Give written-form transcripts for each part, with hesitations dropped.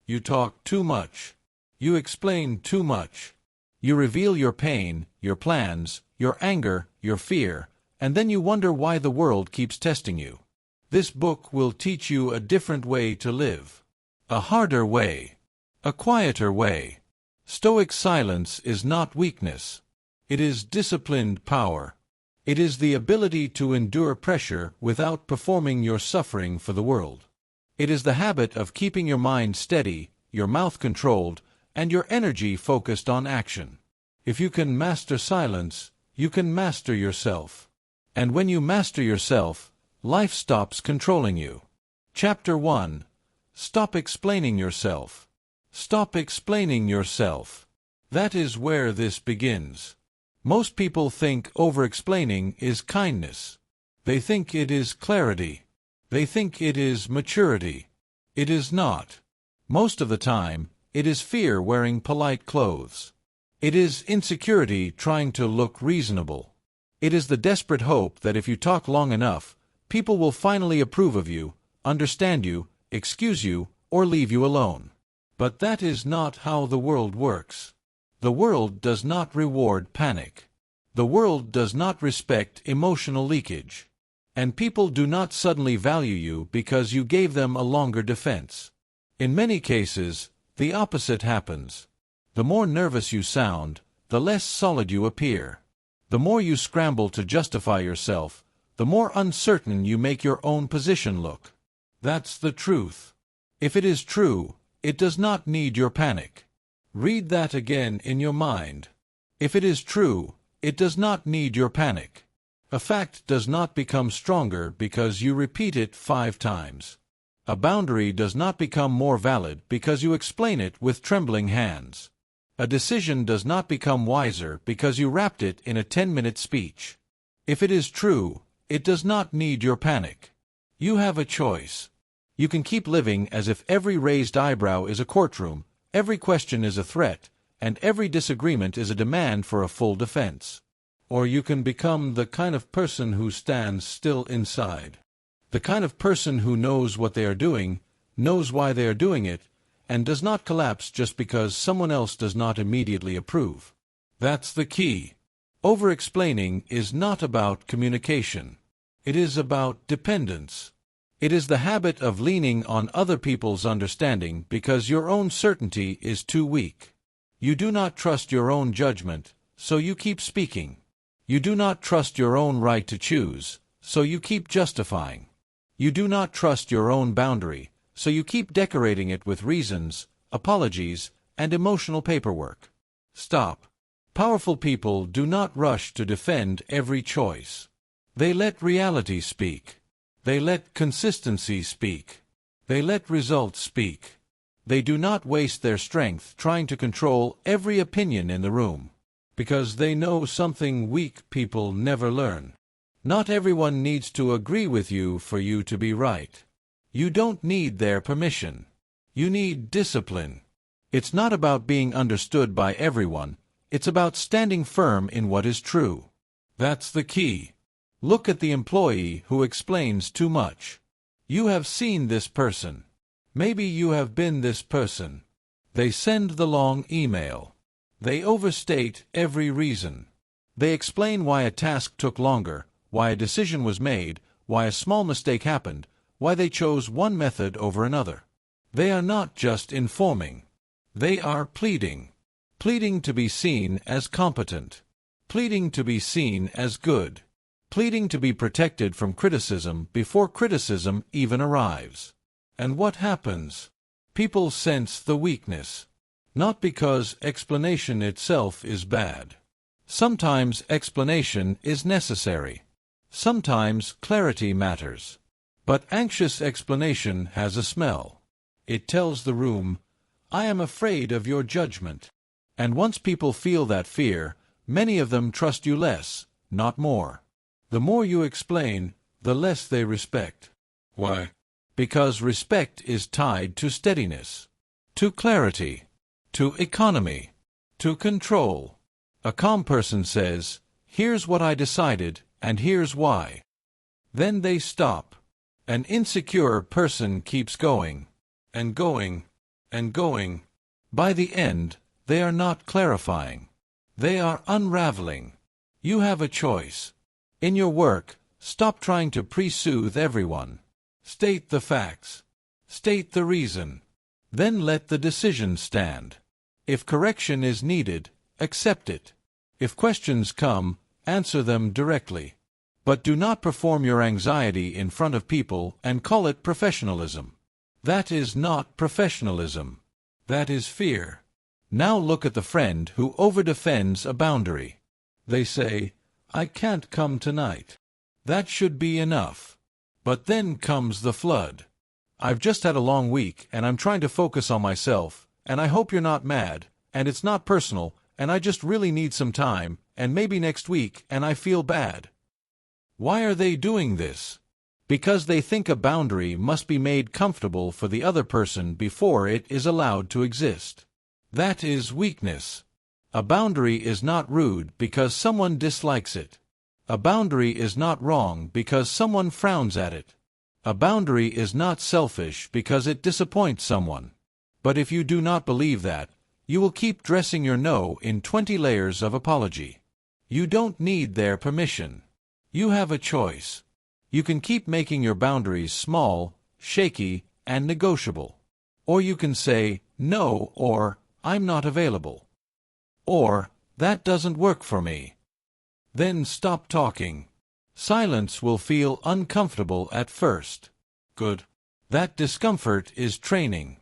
You talk too much. You explain too much. You reveal your pain, your plans, your anger, your fear, and then you wonder why the world keeps testing you. This book will teach you a different way to live. A harder way. A quieter way. Stoic silence is not weakness. It is disciplined power. It is the ability to endure pressure without performing your suffering for the world. It is the habit of keeping your mind steady, your mouth controlled, and your energy focused on action. If you can master silence, you can master yourself. And when you master yourself, life stops controlling you. Chapter 1. Stop explaining yourself. Stop explaining yourself. That is where this begins. Most people think over-explaining is kindness. They think it is clarity. They think it is maturity. It is not. Most of the time, it is fear wearing polite clothes. It is insecurity trying to look reasonable. It is the desperate hope that if you talk long enough, people will finally approve of you, understand you, excuse you, or leave you alone. But that is not how the world works. The world does not reward panic. The world does not respect emotional leakage. And people do not suddenly value you because you gave them a longer defense. In many cases, the opposite happens. The more nervous you sound, the less solid you appear. The more you scramble to justify yourself, the more uncertain you make your own position look. That's the truth. If it is true, it does not need your panic. Read that again in your mind. If it is true, it does not need your panic. A fact does not become stronger because you repeat it 5 times. A boundary does not become more valid because you explain it with trembling hands. A decision does not become wiser because you wrapped it in a 10-minute speech. If it is true, it does not need your panic. You have a choice. You can keep living as if every raised eyebrow is a courtroom, every question is a threat, and every disagreement is a demand for a full defense. Or you can become the kind of person who stands still inside. The kind of person who knows what they are doing, knows why they are doing it, and does not collapse just because someone else does not immediately approve. That's the key. Over-explaining is not about communication. It is about dependence. It is the habit of leaning on other people's understanding because your own certainty is too weak. You do not trust your own judgment, so you keep speaking. You do not trust your own right to choose, so you keep justifying. You do not trust your own boundary, so you keep decorating it with reasons, apologies, and emotional paperwork. Stop. Powerful people do not rush to defend every choice. They let reality speak. They let consistency speak. They let results speak. They do not waste their strength trying to control every opinion in the room, because they know something weak people never learn. Not everyone needs to agree with you for you to be right. You don't need their permission. You need discipline. It's not about being understood by everyone. It's about standing firm in what is true. That's the key. Look at the employee who explains too much. You have seen this person. Maybe you have been this person. They send the long email. They overstate every reason. They explain why a task took longer, why a decision was made, why a small mistake happened, why they chose one method over another. They are not just informing. They are pleading. Pleading to be seen as competent. Pleading to be seen as good. Pleading to be protected from criticism before criticism even arrives. And what happens? People sense the weakness. Not because explanation itself is bad. Sometimes explanation is necessary. Sometimes clarity matters. But anxious explanation has a smell. It tells the room, I am afraid of your judgment. And once people feel that fear, many of them trust you less, not more. The more you explain, the less they respect. Why? Because respect is tied to steadiness, to clarity, to economy, to control. A calm person says, here's what I decided, and here's why. Then they stop. An insecure person keeps going, and going, and going. By the end, they are not clarifying. They are unraveling. You have a choice. In your work, stop trying to pre-soothe everyone. State the facts. State the reason. Then let the decision stand. If correction is needed, accept it. If questions come, answer them directly. But do not perform your anxiety in front of people and call it professionalism. That is not professionalism. That is fear. Now look at the friend who overdefends a boundary. They say, "I can't come tonight." That should be enough. But then comes the flood. "I've just had a long week, and I'm trying to focus on myself, and I hope you're not mad, and it's not personal, and I just really need some time, and maybe next week, and I feel bad." Why are they doing this? Because they think a boundary must be made comfortable for the other person before it is allowed to exist. That is weakness. A boundary is not rude because someone dislikes it. A boundary is not wrong because someone frowns at it. A boundary is not selfish because it disappoints someone. But if you do not believe that, you will keep dressing your no in 20 layers of apology. You don't need their permission. You have a choice. You can keep making your boundaries small, shaky, and negotiable. Or you can say, "No," or "I'm not available." Or, "That doesn't work for me." Then stop talking. Silence will feel uncomfortable at first. Good. That discomfort is training.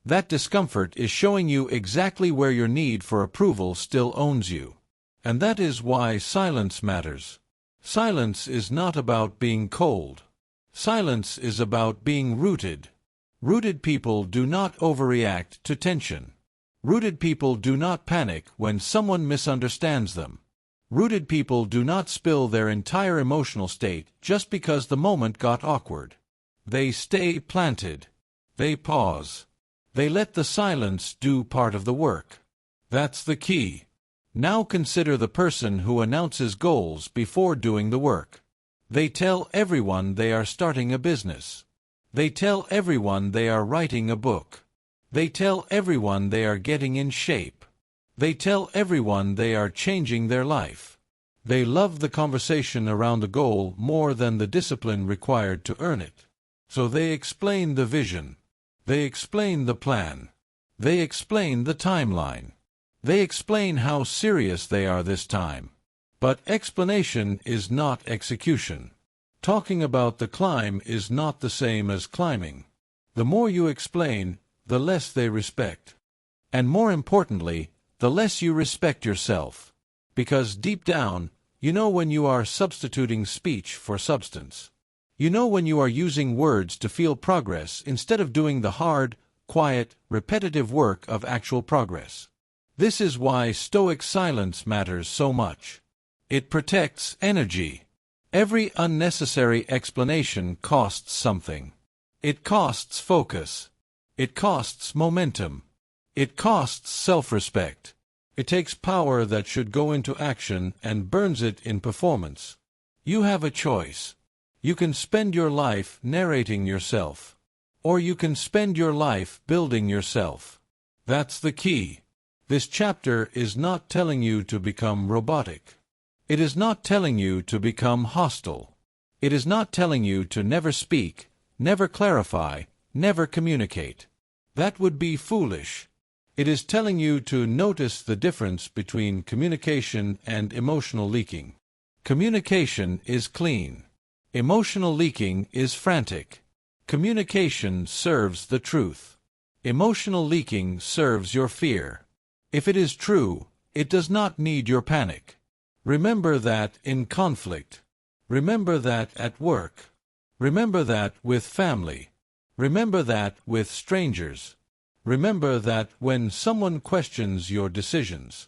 That discomfort is showing you exactly where your need for approval still owns you. And that is why silence matters. Silence is not about being cold. Silence is about being rooted. Rooted people do not overreact to tension. Rooted people do not panic when someone misunderstands them. Rooted people do not spill their entire emotional state just because the moment got awkward. They stay planted. They pause. They let the silence do part of the work. That's the key. Now consider the person who announces goals before doing the work. They tell everyone they are starting a business. They tell everyone they are writing a book. They tell everyone they are getting in shape. They tell everyone they are changing their life. They love the conversation around the goal more than the discipline required to earn it. So they explain the vision. They explain the plan. They explain the timeline. They explain how serious they are this time. But explanation is not execution. Talking about the climb is not the same as climbing. The more you explain, the less they respect. And more importantly, the less you respect yourself. Because deep down, you know when you are substituting speech for substance. You know when you are using words to feel progress instead of doing the hard, quiet, repetitive work of actual progress. This is why Stoic silence matters so much. It protects energy. Every unnecessary explanation costs something. It costs focus. It costs momentum. It costs self-respect. It takes power that should go into action and burns it in performance. You have a choice. You can spend your life narrating yourself. Or you can spend your life building yourself. That's the key. This chapter is not telling you to become robotic. It is not telling you to become hostile. It is not telling you to never speak, never clarify, never communicate. That would be foolish. It is telling you to notice the difference between communication and emotional leaking. Communication is clean. Emotional leaking is frantic. Communication serves the truth. Emotional leaking serves your fear. If it is true, it does not need your panic. Remember that in conflict. Remember that at work. Remember that with family. Remember that with strangers. Remember that when someone questions your decisions.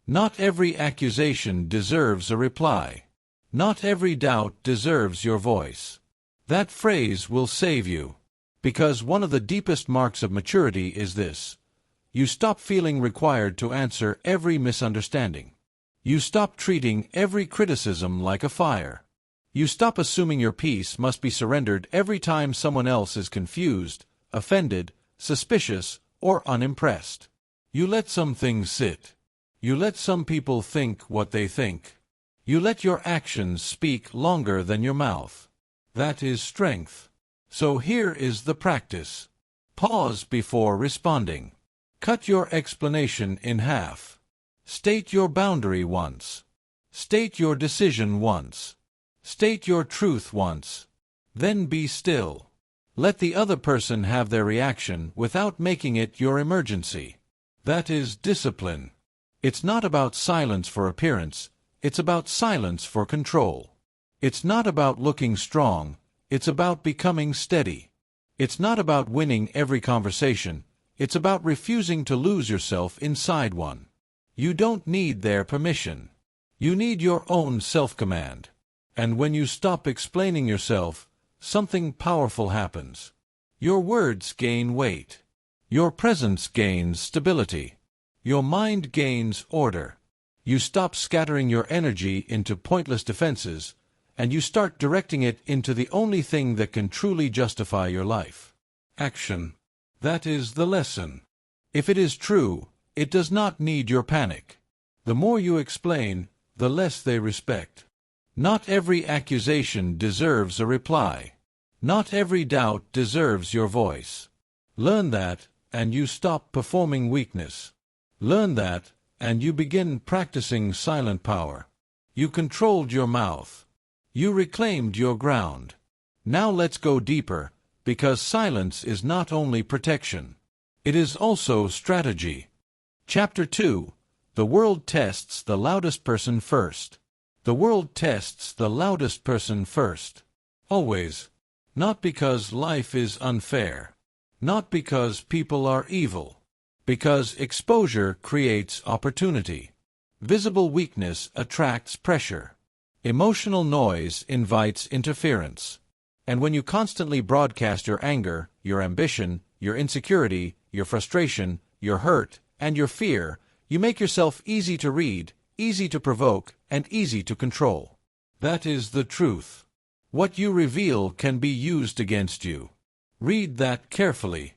Not every accusation deserves a reply. Not every doubt deserves your voice. That phrase will save you. Because one of the deepest marks of maturity is this. You stop feeling required to answer every misunderstanding. You stop treating every criticism like a fire. You stop assuming your peace must be surrendered every time someone else is confused, offended, suspicious, or unimpressed. You let some things sit. You let some people think what they think. You let your actions speak longer than your mouth. That is strength. So here is the practice. Pause before responding. Cut your explanation in half. State your boundary once. State your decision once. State your truth once. Then be still. Let the other person have their reaction without making it your emergency. That is discipline. It's not about silence for appearance, it's about silence for control. It's not about looking strong, it's about becoming steady. It's not about winning every conversation, it's about refusing to lose yourself inside one. You don't need their permission. You need your own self-command. And when you stop explaining yourself, something powerful happens. Your words gain weight. Your presence gains stability. Your mind gains order. You stop scattering your energy into pointless defenses, and you start directing it into the only thing that can truly justify your life. Action. That is the lesson. If it is true, it does not need your panic. The more you explain, the less they respect. Not every accusation deserves a reply. Not every doubt deserves your voice. Learn that, and you stop performing weakness. Learn that, and you begin practicing silent power. You controlled your mouth. You reclaimed your ground. Now let's go deeper, because silence is not only protection. It is also strategy. Chapter 2. The world tests the loudest person first. The world tests the loudest person first. Always. Not because life is unfair. Not because people are evil. Because exposure creates opportunity. Visible weakness attracts pressure. Emotional noise invites interference. And when you constantly broadcast your anger, your ambition, your insecurity, your frustration, your hurt, and your fear, you make yourself easy to read, easy to provoke, and easy to control. That is the truth. What you reveal can be used against you. Read that carefully.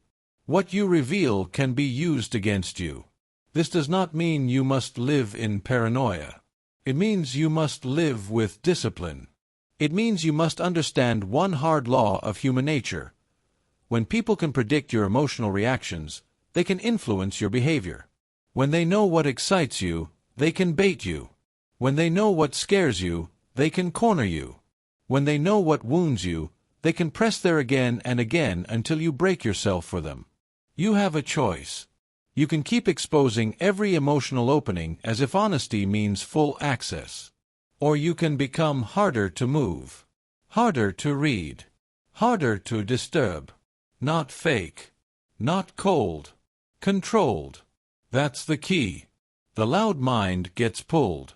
What you reveal can be used against you. This does not mean you must live in paranoia. It means you must live with discipline. It means you must understand one hard law of human nature. When people can predict your emotional reactions, they can influence your behavior. When they know what excites you, they can bait you. When they know what scares you, they can corner you. When they know what wounds you, they can press there again and again until you break yourself for them. You have a choice. You can keep exposing every emotional opening as if honesty means full access. Or you can become harder to move, harder to read, harder to disturb. Not fake, not cold, controlled. That's the key. The loud mind gets pulled.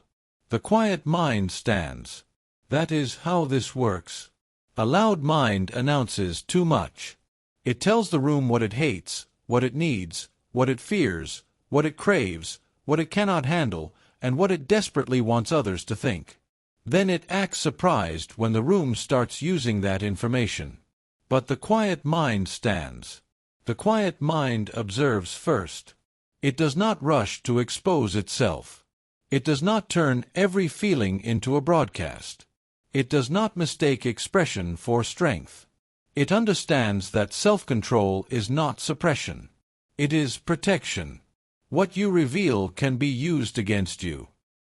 The quiet mind stands. That is how this works. A loud mind announces too much. It tells the room what it hates, what it needs, what it fears, what it craves, what it cannot handle, and what it desperately wants others to think. Then it acts surprised when the room starts using that information. But the quiet mind stands. The quiet mind observes first. It does not rush to expose itself. It does not turn every feeling into a broadcast. It does not mistake expression for strength. It understands that self-control is not suppression. It is protection. What you reveal can be used against you.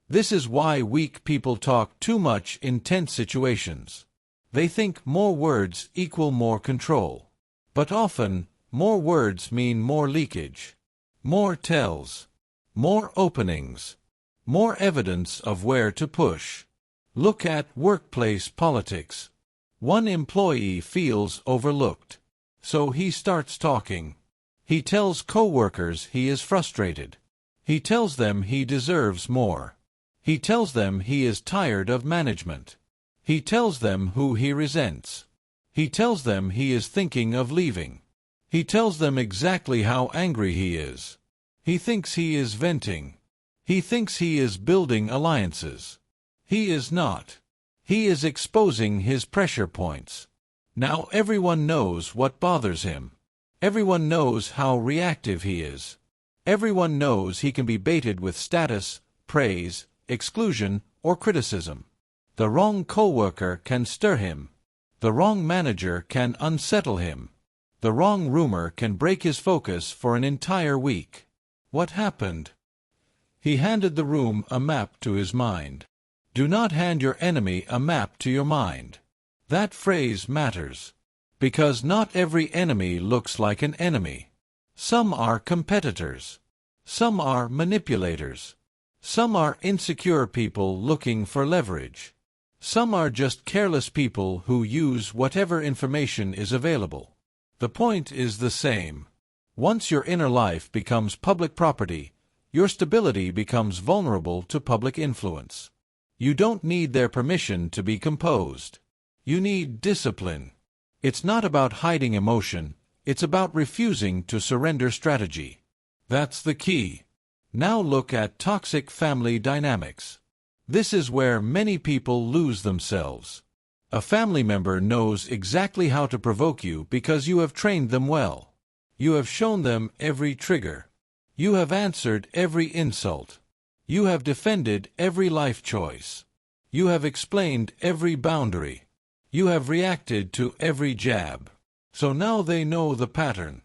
This is why weak people talk too much in tense situations. They think more words equal more control. But often, more words mean more leakage, more tells, more openings, more evidence of where to push. Look at workplace politics. One employee feels overlooked, so he starts talking. He tells co-workers he is frustrated. He tells them he deserves more. He tells them he is tired of management. He tells them who he resents. He tells them he is thinking of leaving. He tells them exactly how angry he is. He thinks he is venting. He thinks he is building alliances. He is not. He is exposing his pressure points. Now everyone knows what bothers him. Everyone knows how reactive he is. Everyone knows he can be baited with status, praise, exclusion, or criticism. The wrong coworker can stir him. The wrong manager can unsettle him. The wrong rumor can break his focus for an entire week. What happened? He handed the room a map to his mind. Do not hand your enemy a map to your mind. That phrase matters. Because not every enemy looks like an enemy. Some are competitors. Some are manipulators. Some are insecure people looking for leverage. Some are just careless people who use whatever information is available. The point is the same. Once your inner life becomes public property, your stability becomes vulnerable to public influence. You don't need their permission to be composed. You need discipline. It's not about hiding emotion, it's about refusing to surrender strategy. That's the key. Now look at toxic family dynamics. This is where many people lose themselves. A family member knows exactly how to provoke you because you have trained them well. You have shown them every trigger. You have answered every insult. You have defended every life choice. You have explained every boundary. You have reacted to every jab. So now they know the pattern.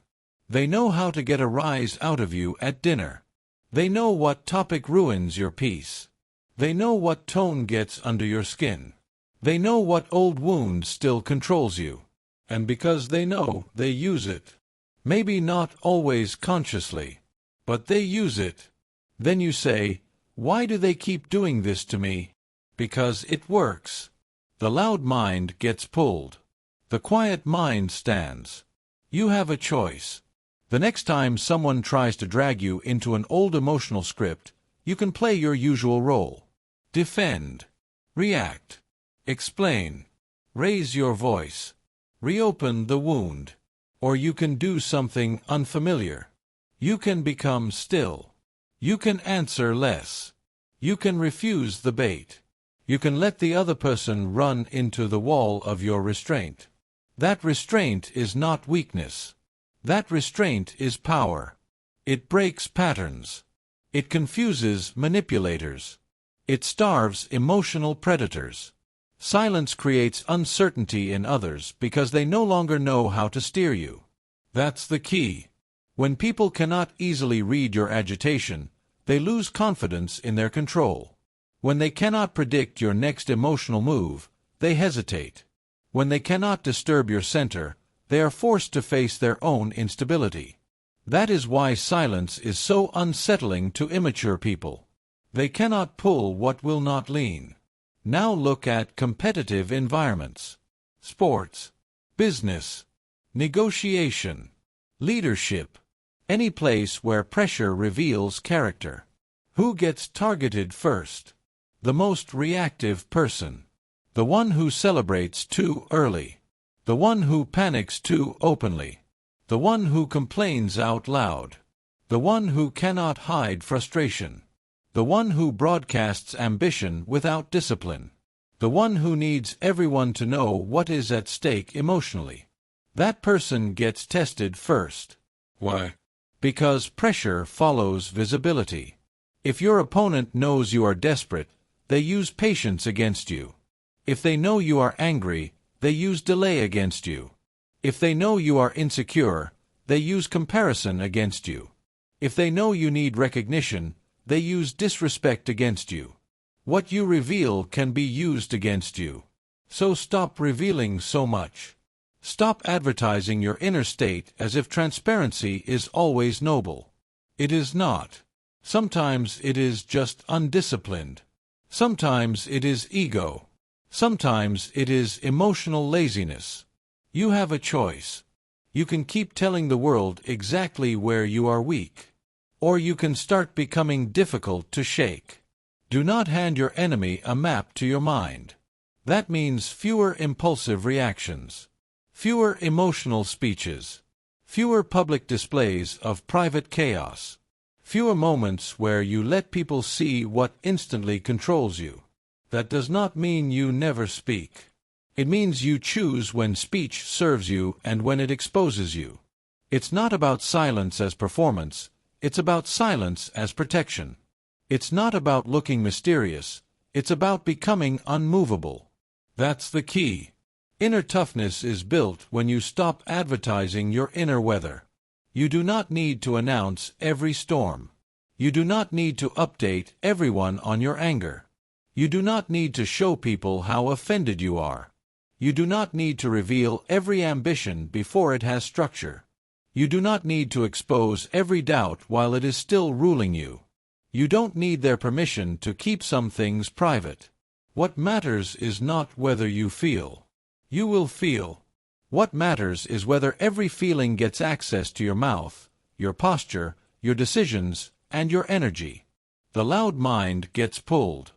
They know how to get a rise out of you at dinner. They know what topic ruins your peace. They know what tone gets under your skin. They know what old wound still controls you. And because they know, they use it. Maybe not always consciously, but they use it. Then you say, why do they keep doing this to me? Because it works. The loud mind gets pulled. The quiet mind stands. You have a choice. The next time someone tries to drag you into an old emotional script, you can play your usual role. Defend. React. Explain. Raise your voice. Reopen the wound. Or you can do something unfamiliar. You can become still. You can answer less. You can refuse the bait. You can let the other person run into the wall of your restraint. That restraint is not weakness. That restraint is power. It breaks patterns. It confuses manipulators. It starves emotional predators. Silence creates uncertainty in others because they no longer know how to steer you. That's the key. When people cannot easily read your agitation, they lose confidence in their control. When they cannot predict your next emotional move, they hesitate. When they cannot disturb your center, they are forced to face their own instability. That is why silence is so unsettling to immature people. They cannot pull what will not lean. Now look at competitive environments. Sports, business, negotiation, leadership. Any place where pressure reveals character. Who gets targeted first? The most reactive person. The one who celebrates too early. The one who panics too openly. The one who complains out loud. The one who cannot hide frustration. The one who broadcasts ambition without discipline. The one who needs everyone to know what is at stake emotionally. That person gets tested first. Why? Because pressure follows visibility. If your opponent knows you are desperate, they use patience against you. If they know you are angry, they use delay against you. If they know you are insecure, they use comparison against you. If they know you need recognition, they use disrespect against you. What you reveal can be used against you. So stop revealing so much. Stop advertising your inner state as if transparency is always noble. It is not. Sometimes it is just undisciplined. Sometimes it is ego. Sometimes it is emotional laziness. You have a choice. You can keep telling the world exactly where you are weak. Or you can start becoming difficult to shake. Do not hand your enemy a map to your mind. That means fewer impulsive reactions. Fewer emotional speeches. Fewer public displays of private chaos. Fewer moments where you let people see what instantly controls you. That does not mean you never speak. It means you choose when speech serves you and when it exposes you. It's not about silence as performance, it's about silence as protection. It's not about looking mysterious, it's about becoming unmovable. That's the key. Inner toughness is built when you stop advertising your inner weather. You do not need to announce every storm. You do not need to update everyone on your anger. You do not need to show people how offended you are. You do not need to reveal every ambition before it has structure. You do not need to expose every doubt while it is still ruling you. You don't need their permission to keep some things private. What matters is not whether you feel. You will feel. What matters is whether every feeling gets access to your mouth, your posture, your decisions, and your energy. The loud mind gets pulled.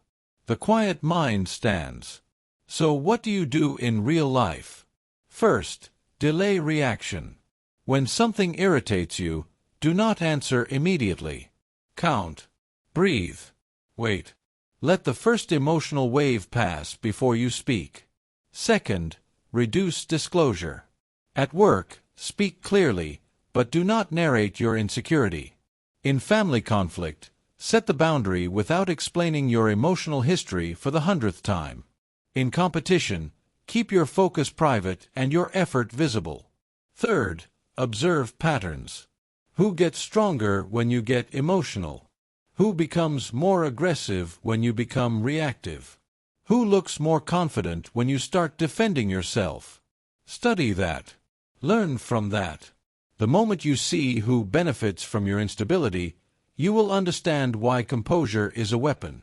The quiet mind stands. So what do you do in real life? First, delay reaction. When something irritates you, do not answer immediately. Count. Breathe. Wait. Let the first emotional wave pass before you speak. Second, reduce disclosure. At work, speak clearly, but do not narrate your insecurity. In family conflict, set the boundary without explaining your emotional history for the 100th time. In competition, keep your focus private and your effort visible. Third, observe patterns. Who gets stronger when you get emotional? Who becomes more aggressive when you become reactive? Who looks more confident when you start defending yourself? Study that. Learn from that. The moment you see who benefits from your instability, you will understand why composure is a weapon.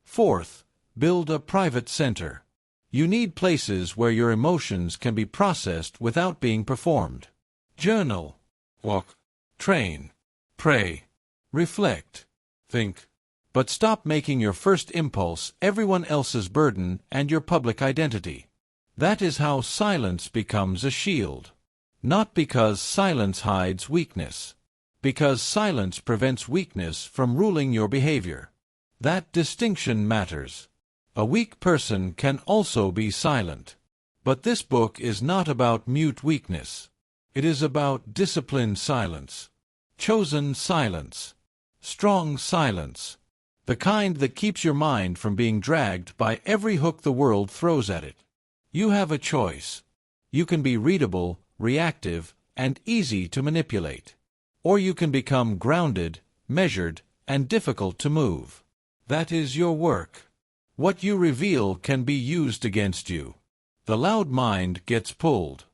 Fourth, build a private center. You need places where your emotions can be processed without being performed. Journal, walk, train, pray, reflect, think. But stop making your first impulse everyone else's burden and your public identity. That is how silence becomes a shield. Not because silence hides weakness. Because silence prevents weakness from ruling your behavior. That distinction matters. A weak person can also be silent. But this book is not about mute weakness. It is about disciplined silence. Chosen silence. Strong silence. The kind that keeps your mind from being dragged by every hook the world throws at it. You have a choice. You can be readable, reactive, and easy to manipulate. Or you can become grounded, measured, and difficult to move. That is your work. What you reveal can be used against you. The loud mind gets pulled.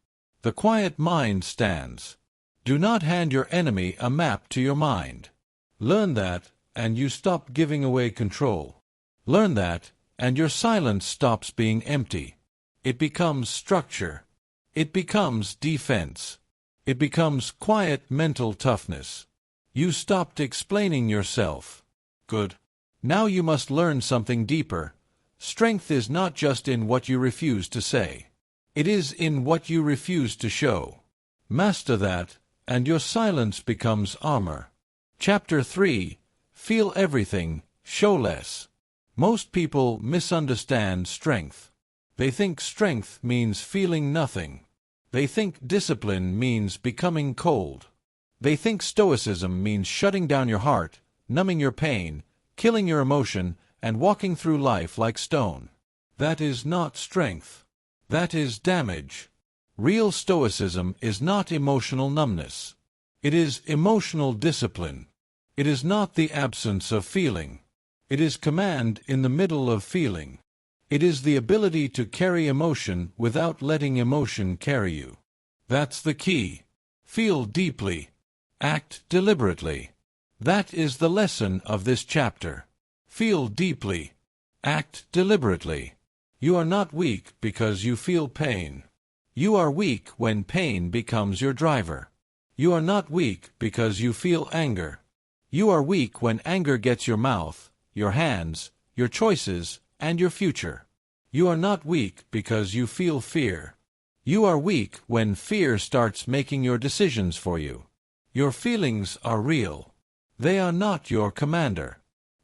The quiet mind stands. Do not hand your enemy a map to your mind. Learn that, and you stop giving away control. Learn that, and your silence stops being empty. It becomes structure. It becomes defense. It becomes quiet mental toughness. You stopped explaining yourself. Good. Now you must learn something deeper. Strength is not just in what you refuse to say. It is in what you refuse to show. Master that, and your silence becomes armor. Chapter 3. Feel everything, show less. Most people misunderstand strength. They think strength means feeling nothing. They think discipline means becoming cold. They think stoicism means shutting down your heart, numbing your pain, killing your emotion, and walking through life like stone. That is not strength. That is damage. Real stoicism is not emotional numbness. It is emotional discipline. It is not the absence of feeling. It is command in the middle of feeling. It is the ability to carry emotion without letting emotion carry you. That's the key. Feel deeply. Act deliberately. That is the lesson of this chapter. Feel deeply. Act deliberately. You are not weak because you feel pain. You are weak when pain becomes your driver. You are not weak because you feel anger. You are weak when anger gets your mouth, your hands, your choices, and your future. You are not weak because you feel fear. You are weak when fear starts making your decisions for you. Your feelings are real. They are not your commander.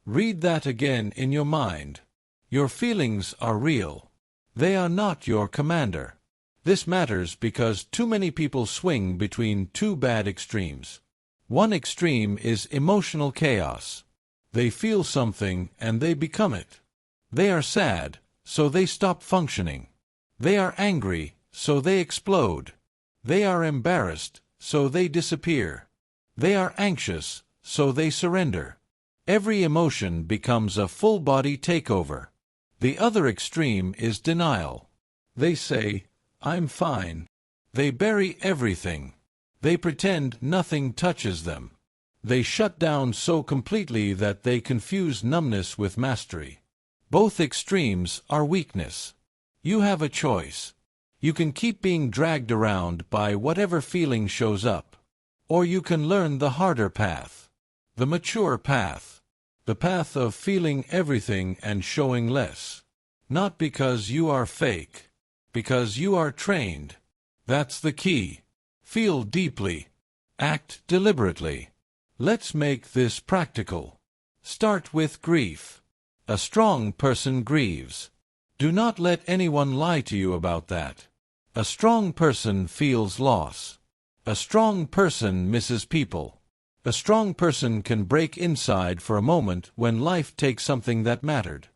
Read that again in your mind. Your feelings are real. They are not your commander. This matters because too many people swing between two bad extremes. One extreme is emotional chaos. They feel something and they become it. They are sad, so they stop functioning. They are angry, so they explode. They are embarrassed, so they disappear. They are anxious, so they surrender. Every emotion becomes a full-body takeover. The other extreme is denial. They say, "I'm fine." They bury everything. They pretend nothing touches them. They shut down so completely that they confuse numbness with mastery. Both extremes are weakness. You have a choice. You can keep being dragged around by whatever feeling shows up. Or you can learn the harder path. The mature path. The path of feeling everything and showing less. Not because you are fake. Because you are trained. That's the key. Feel deeply. Act deliberately. Let's make this practical. Start with grief. A strong person grieves. Do not let anyone lie to you about that. A strong person feels loss. A strong person misses people. A strong person can break inside for a moment when life takes something that mattered.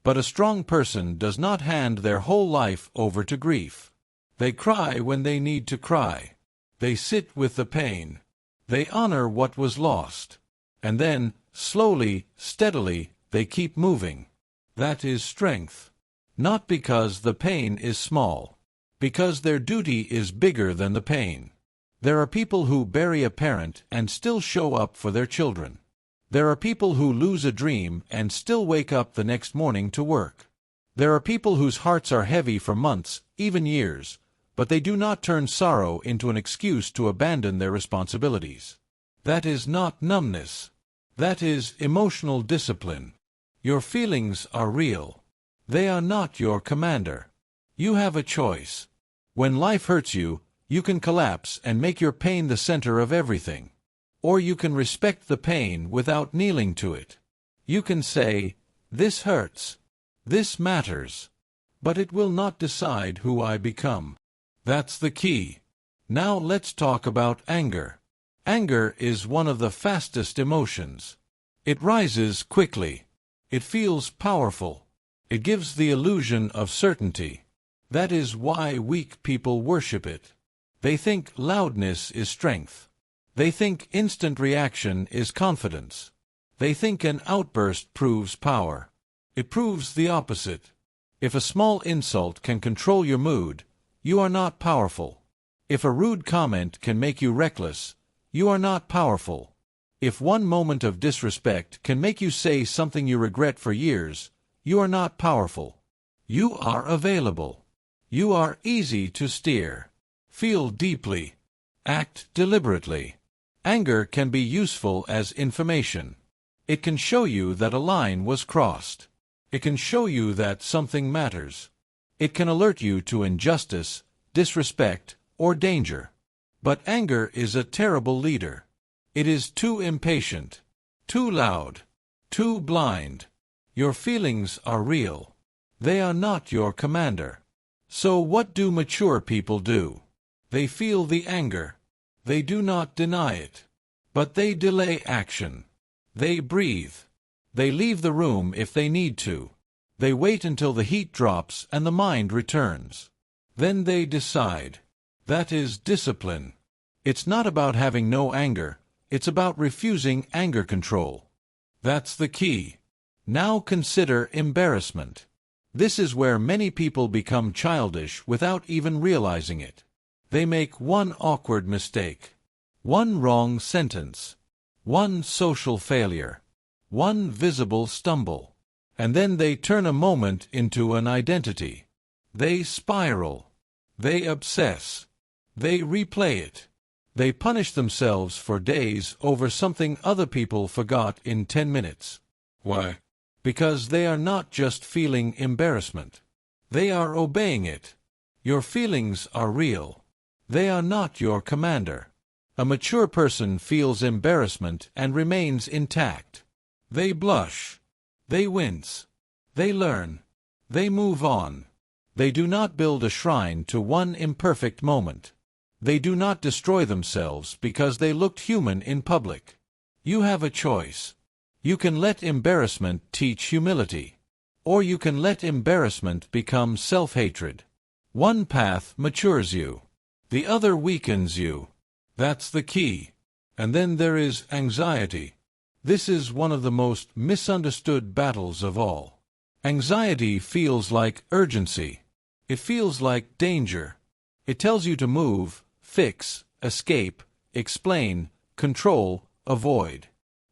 But a strong person does not hand their whole life over to grief. They cry when they need to cry. They sit with the pain. They honor what was lost. And then, slowly, steadily, they keep moving. That is strength. Not because the pain is small. Because their duty is bigger than the pain. There are people who bury a parent and still show up for their children. There are people who lose a dream and still wake up the next morning to work. There are people whose hearts are heavy for months, even years, but they do not turn sorrow into an excuse to abandon their responsibilities. That is not numbness. That is emotional discipline. Your feelings are real. They are not your commander. You have a choice. When life hurts you, you can collapse and make your pain the center of everything. Or you can respect the pain without kneeling to it. You can say, "This hurts. This matters. But it will not decide who I become." That's the key. Now let's talk about anger. Anger is one of the fastest emotions. It rises quickly. It feels powerful. It gives the illusion of certainty. That is why weak people worship it. They think loudness is strength. They think instant reaction is confidence. They think an outburst proves power. It proves the opposite. If a small insult can control your mood, you are not powerful. If a rude comment can make you reckless, you are not powerful. If one moment of disrespect can make you say something you regret for years, you are not powerful. You are available. You are easy to steer. Feel deeply. Act deliberately. Anger can be useful as information. It can show you that a line was crossed. It can show you that something matters. It can alert you to injustice, disrespect, or danger. But anger is a terrible leader. It is too impatient, too loud, too blind. Your feelings are real. They are not your commander. So what do mature people do? They feel the anger. They do not deny it. But they delay action. They breathe. They leave the room if they need to. They wait until the heat drops and the mind returns. Then they decide. That is discipline. It's not about having no anger. It's about refusing anger control. That's the key. Now consider embarrassment. This is where many people become childish without even realizing it. They make one awkward mistake, one wrong sentence, one social failure, one visible stumble, and then they turn a moment into an identity. They spiral. They obsess. They replay it. They punish themselves for days over something other people forgot in 10 minutes. Why? Because they are not just feeling embarrassment. They are obeying it. Your feelings are real. They are not your commander. A mature person feels embarrassment and remains intact. They blush. They wince. They learn. They move on. They do not build a shrine to one imperfect moment. They do not destroy themselves because they looked human in public. You have a choice. You can let embarrassment teach humility, or you can let embarrassment become self-hatred. One path matures you. The other weakens you. That's the key. And then there is anxiety. This is one of the most misunderstood battles of all. Anxiety feels like urgency. It feels like danger. It tells you to move, fix, escape, explain, control, avoid.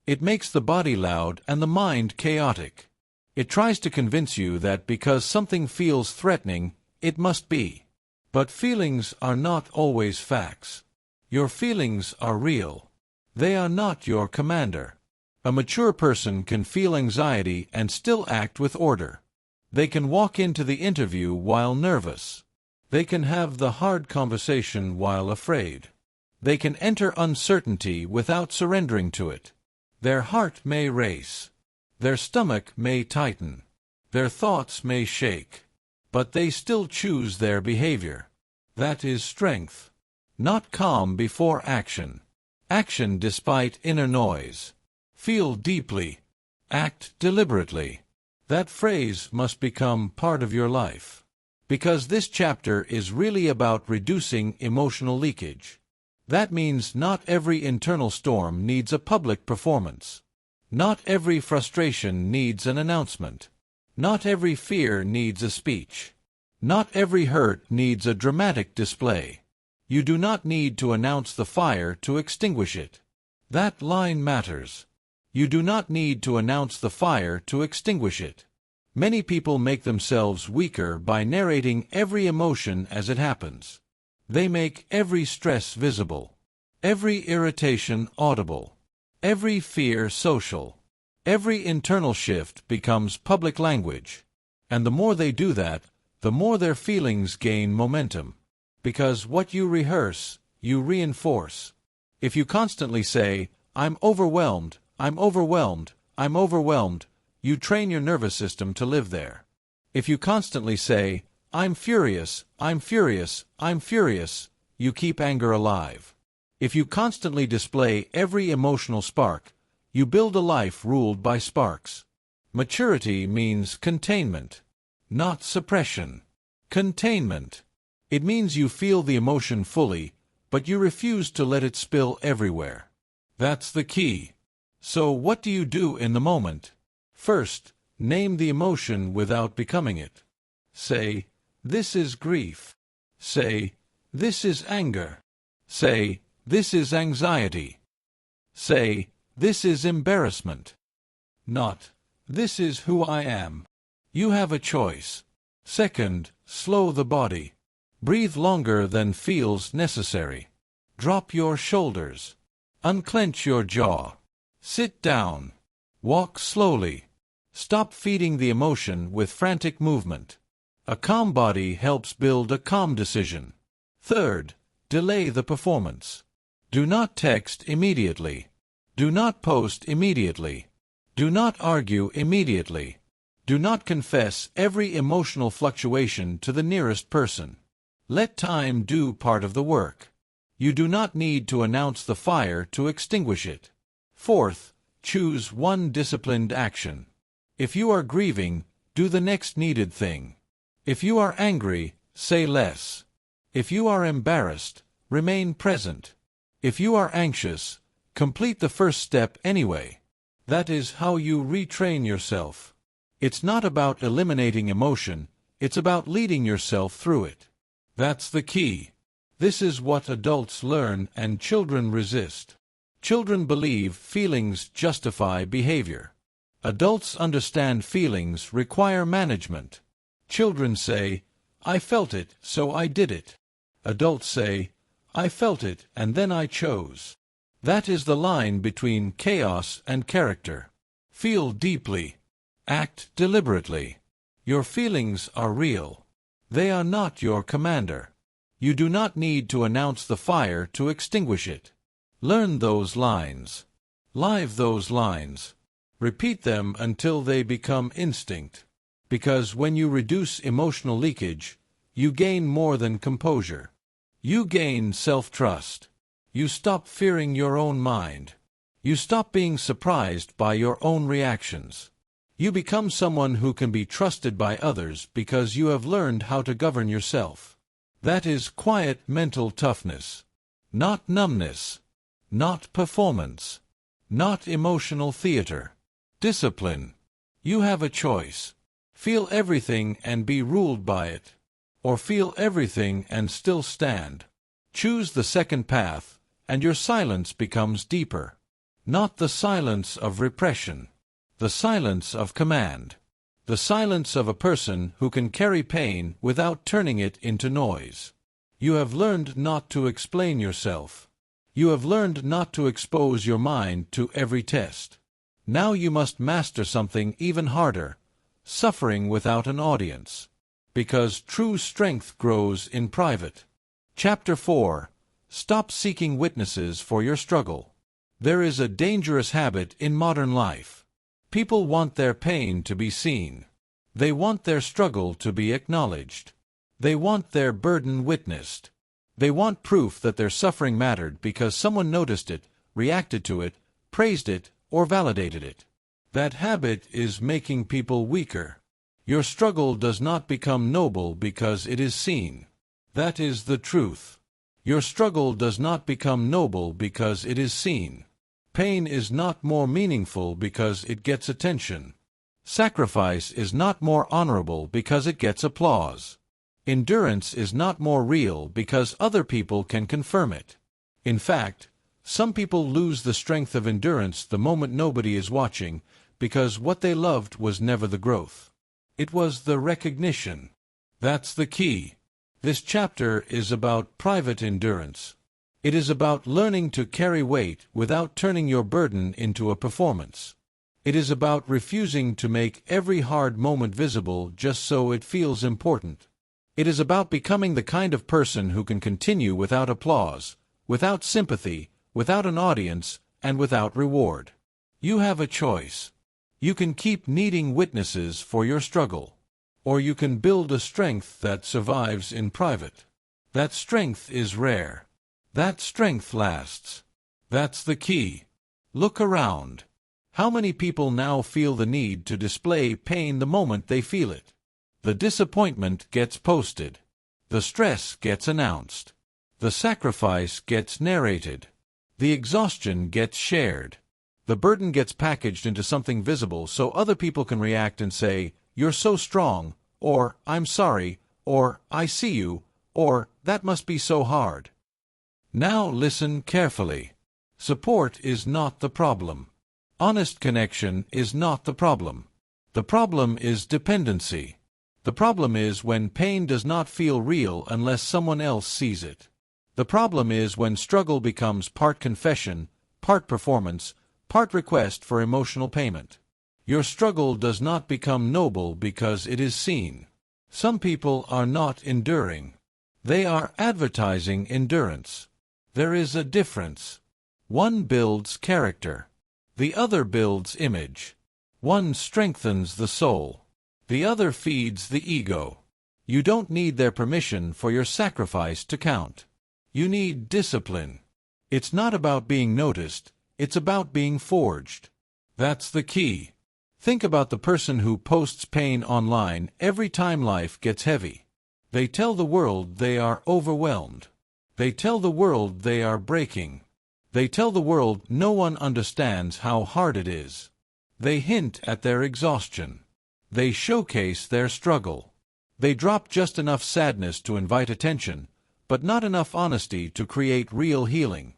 It makes the body loud and the mind chaotic. It tries to convince you that because something feels threatening, it must be. But feelings are not always facts. Your feelings are real. They are not your commander. A mature person can feel anxiety and still act with order. They can walk into the interview while nervous. They can have the hard conversation while afraid. They can enter uncertainty without surrendering to it. Their heart may race. Their stomach may tighten. Their thoughts may shake. But they still choose their behavior. That is strength. Not calm before action. Action despite inner noise. Feel deeply. Act deliberately. That phrase must become part of your life. Because this chapter is really about reducing emotional leakage. That means not every internal storm needs a public performance. Not every frustration needs an announcement. Not every fear needs a speech. Not every hurt needs a dramatic display. You do not need to announce the fire to extinguish it. That line matters. You do not need to announce the fire to extinguish it. Many people make themselves weaker by narrating every emotion as it happens. They make every stress visible, every irritation audible, every fear social. Every internal shift becomes public language. And the more they do that, the more their feelings gain momentum. Because what you rehearse, you reinforce. If you constantly say, "I'm overwhelmed, I'm overwhelmed, I'm overwhelmed," you train your nervous system to live there. If you constantly say, "I'm furious, I'm furious, I'm furious," you keep anger alive. If you constantly display every emotional spark, you build a life ruled by sparks. Maturity means containment, not suppression. Containment. It means you feel the emotion fully, but you refuse to let it spill everywhere. That's the key. So what do you do in the moment? First, name the emotion without becoming it. Say, "This is grief." Say, "This is anger." Say, "This is anxiety." Say, "This is embarrassment." Not, "This is who I am." You have a choice. Second, slow the body. Breathe longer than feels necessary. Drop your shoulders. Unclench your jaw. Sit down. Walk slowly. Stop feeding the emotion with frantic movement. A calm body helps build a calm decision. Third, delay the performance. Do not text immediately. Do not post immediately. Do not argue immediately. Do not confess every emotional fluctuation to the nearest person. Let time do part of the work. You do not need to announce the fire to extinguish it. Fourth, choose one disciplined action. If you are grieving, do the next needed thing. If you are angry, say less. If you are embarrassed, remain present. If you are anxious, complete the first step anyway. That is how you retrain yourself. It's not about eliminating emotion, it's about leading yourself through it. That's the key. This is what adults learn and children resist. Children believe feelings justify behavior. Adults understand feelings require management. Children say, "I felt it, so I did it." Adults say, "I felt it, and then I chose." That is the line between chaos and character. Feel deeply. Act deliberately. Your feelings are real. They are not your commander. You do not need to announce the fire to extinguish it. Learn those lines. Live those lines. Repeat them until they become instinct. Because when you reduce emotional leakage, you gain more than composure. You gain self-trust. You stop fearing your own mind. You stop being surprised by your own reactions. You become someone who can be trusted by others because you have learned how to govern yourself. That is quiet mental toughness. Not numbness. Not performance. Not emotional theater. Discipline. You have a choice. Feel everything and be ruled by it. Or feel everything and still stand. Choose the second path, and your silence becomes deeper. Not the silence of repression. The silence of command. The silence of a person who can carry pain without turning it into noise. You have learned not to explain yourself. You have learned not to expose your mind to every test. Now you must master something even harder, suffering without an audience. Because true strength grows in private. Chapter 4. Stop seeking witnesses for your struggle. There is a dangerous habit in modern life. People want their pain to be seen. They want their struggle to be acknowledged. They want their burden witnessed. They want proof that their suffering mattered because someone noticed it, reacted to it, praised it, or validated it. That habit is making people weaker. Your struggle does not become noble because it is seen. That is the truth. Your struggle does not become noble because it is seen. Pain is not more meaningful because it gets attention. Sacrifice is not more honorable because it gets applause. Endurance is not more real because other people can confirm it. In fact, some people lose the strength of endurance the moment nobody is watching because what they loved was never the growth. It was the recognition. That's the key. This chapter is about private endurance. It is about learning to carry weight without turning your burden into a performance. It is about refusing to make every hard moment visible just so it feels important. It is about becoming the kind of person who can continue without applause, without sympathy, without an audience, and without reward. You have a choice. You can keep needing witnesses for your struggle. Or you can build a strength that survives in private. That strength is rare. That strength lasts. That's the key. Look around. How many people now feel the need to display pain the moment they feel it? The disappointment gets posted. The stress gets announced. The sacrifice gets narrated. The exhaustion gets shared. The burden gets packaged into something visible so other people can react and say, "You're so strong," or "I'm sorry," or "I see you," or "That must be so hard." Now listen carefully. Support is not the problem. Honest connection is not the problem. The problem is dependency. The problem is when pain does not feel real unless someone else sees it. The problem is when struggle becomes part confession, part performance, part request for emotional payment. Your struggle does not become noble because it is seen. Some people are not enduring. They are advertising endurance. There is a difference. One builds character. The other builds image. One strengthens the soul. The other feeds the ego. You don't need their permission for your sacrifice to count. You need discipline. It's not about being noticed, it's about being forged. That's the key. Think about the person who posts pain online every time life gets heavy. They tell the world they are overwhelmed. They tell the world they are breaking. They tell the world no one understands how hard it is. They hint at their exhaustion. They showcase their struggle. They drop just enough sadness to invite attention, but not enough honesty to create real healing.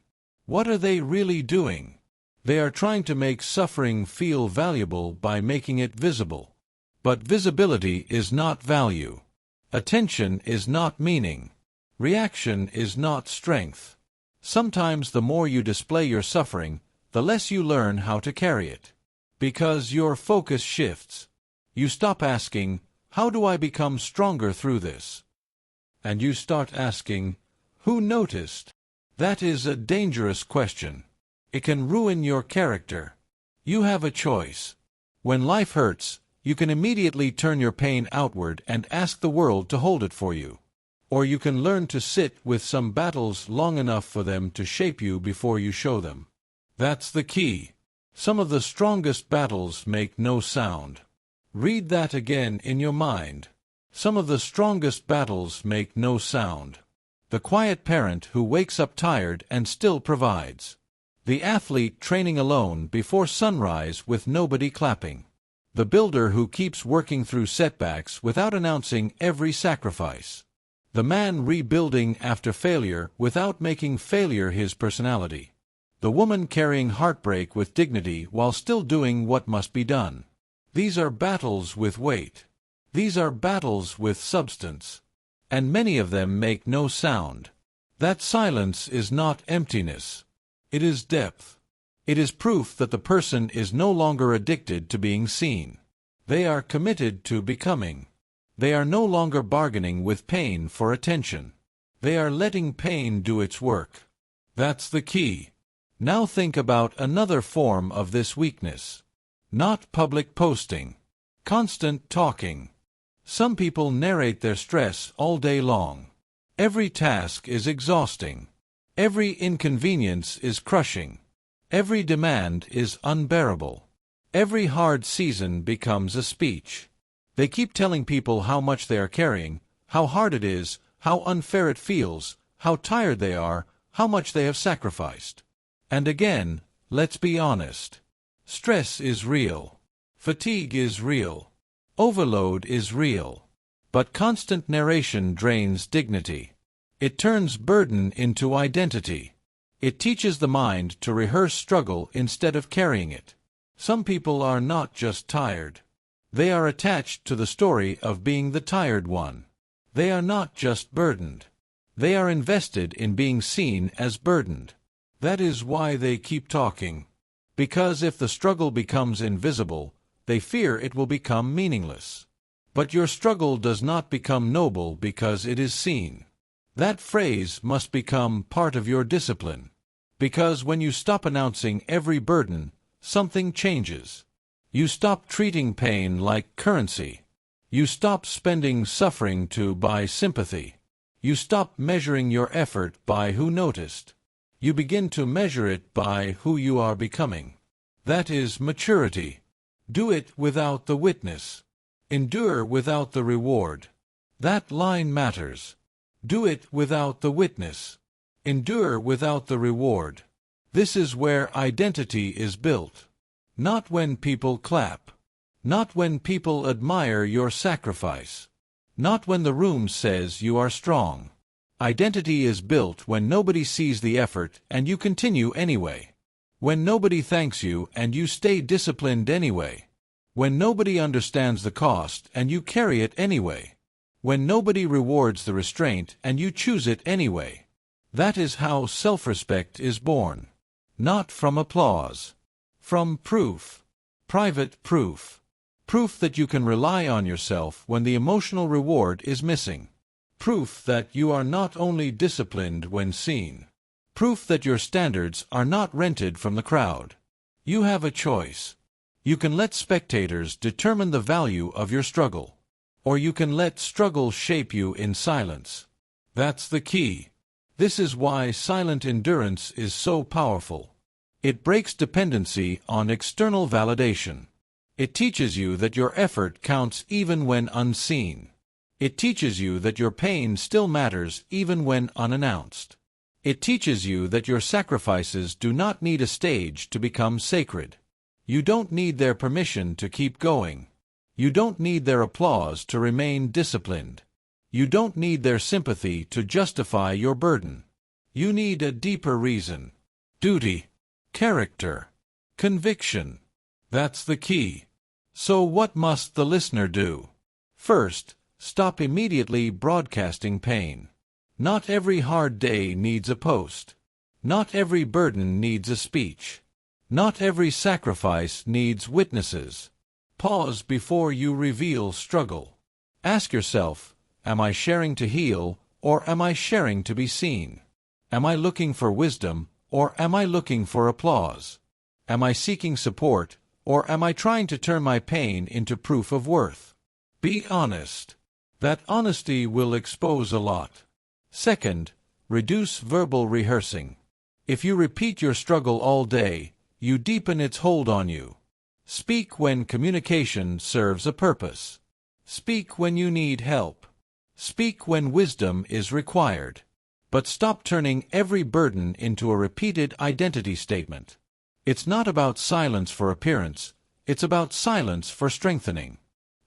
What are they really doing? They are trying to make suffering feel valuable by making it visible. But visibility is not value. Attention is not meaning. Reaction is not strength. Sometimes the more you display your suffering, the less you learn how to carry it. Because your focus shifts. You stop asking, "How do I become stronger through this?" And you start asking, "Who noticed?" That is a dangerous question. It can ruin your character. You have a choice. When life hurts, You can immediately turn your pain outward and ask the world to hold it for you. Or you can learn to sit with some battles long enough for them to shape you before you show them. That's the key. Some of the strongest battles make no sound. Read that again in your mind. Some of the strongest battles make no sound. The quiet parent who wakes up tired and still provides. The athlete training alone before sunrise with nobody clapping. The builder who keeps working through setbacks without announcing every sacrifice. The man rebuilding after failure without making failure his personality. The woman carrying heartbreak with dignity while still doing what must be done. These are battles with weight. These are battles with substance. And many of them make no sound. That silence is not emptiness. It is depth. It is proof that the person is no longer addicted to being seen. They are committed to becoming. They are no longer bargaining with pain for attention. They are letting pain do its work. That's the key. Now think about another form of this weakness. Not public posting. Constant talking. Some people narrate their stress all day long. Every task is exhausting. Every inconvenience is crushing. Every demand is unbearable. Every hard season becomes a speech. They keep telling people how much they are carrying, how hard it is, how unfair it feels, how tired they are, how much they have sacrificed. And again, let's be honest. Stress is real. Fatigue is real. Overload is real. But constant narration drains dignity. It turns burden into identity. It teaches the mind to rehearse struggle instead of carrying it. Some people are not just tired. They are attached to the story of being the tired one. They are not just burdened. They are invested in being seen as burdened. That is why they keep talking. Because if the struggle becomes invisible, they fear it will become meaningless. But your struggle does not become noble because it is seen. That phrase must become part of your discipline. Because when you stop announcing every burden, something changes. You stop treating pain like currency. You stop spending suffering to buy sympathy. You stop measuring your effort by who noticed. You begin to measure it by who you are becoming. That is maturity. Do it without the witness. Endure without the reward. That line matters. Do it without the witness. Endure without the reward. This is where identity is built. Not when people clap. Not when people admire your sacrifice. Not when the room says you are strong. Identity is built when nobody sees the effort and you continue anyway. When nobody thanks you and you stay disciplined anyway. When nobody understands the cost and you carry it anyway. When nobody rewards the restraint and you choose it anyway. That is how self-respect is born. Not from applause. From proof. Private proof. Proof that you can rely on yourself when the emotional reward is missing. Proof that you are not only disciplined when seen. Proof that your standards are not rented from the crowd. You have a choice. You can let spectators determine the value of your struggle. Or you can let struggle shape you in silence. That's the key. This is why silent endurance is so powerful. It breaks dependency on external validation. It teaches you that your effort counts even when unseen. It teaches you that your pain still matters even when unannounced. It teaches you that your sacrifices do not need a stage to become sacred. You don't need their permission to keep going. You don't need their applause to remain disciplined. You don't need their sympathy to justify your burden. You need a deeper reason. Duty. Character. Conviction. That's the key. So what must the listener do? First, stop immediately broadcasting pain. Not every hard day needs a post. Not every burden needs a speech. Not every sacrifice needs witnesses. Pause before you reveal struggle. Ask yourself, am I sharing to heal, or am I sharing to be seen? Am I looking for wisdom, or am I looking for applause? Am I seeking support, Or am I trying to turn my pain into proof of worth? Be honest. That honesty will expose a lot. Second, reduce verbal rehearsing. If you repeat your struggle all day, you deepen its hold on you. Speak when communication serves a purpose. Speak when you need help. Speak when wisdom is required. But stop turning every burden into a repeated identity statement. It's not about silence for appearance, it's about silence for strengthening.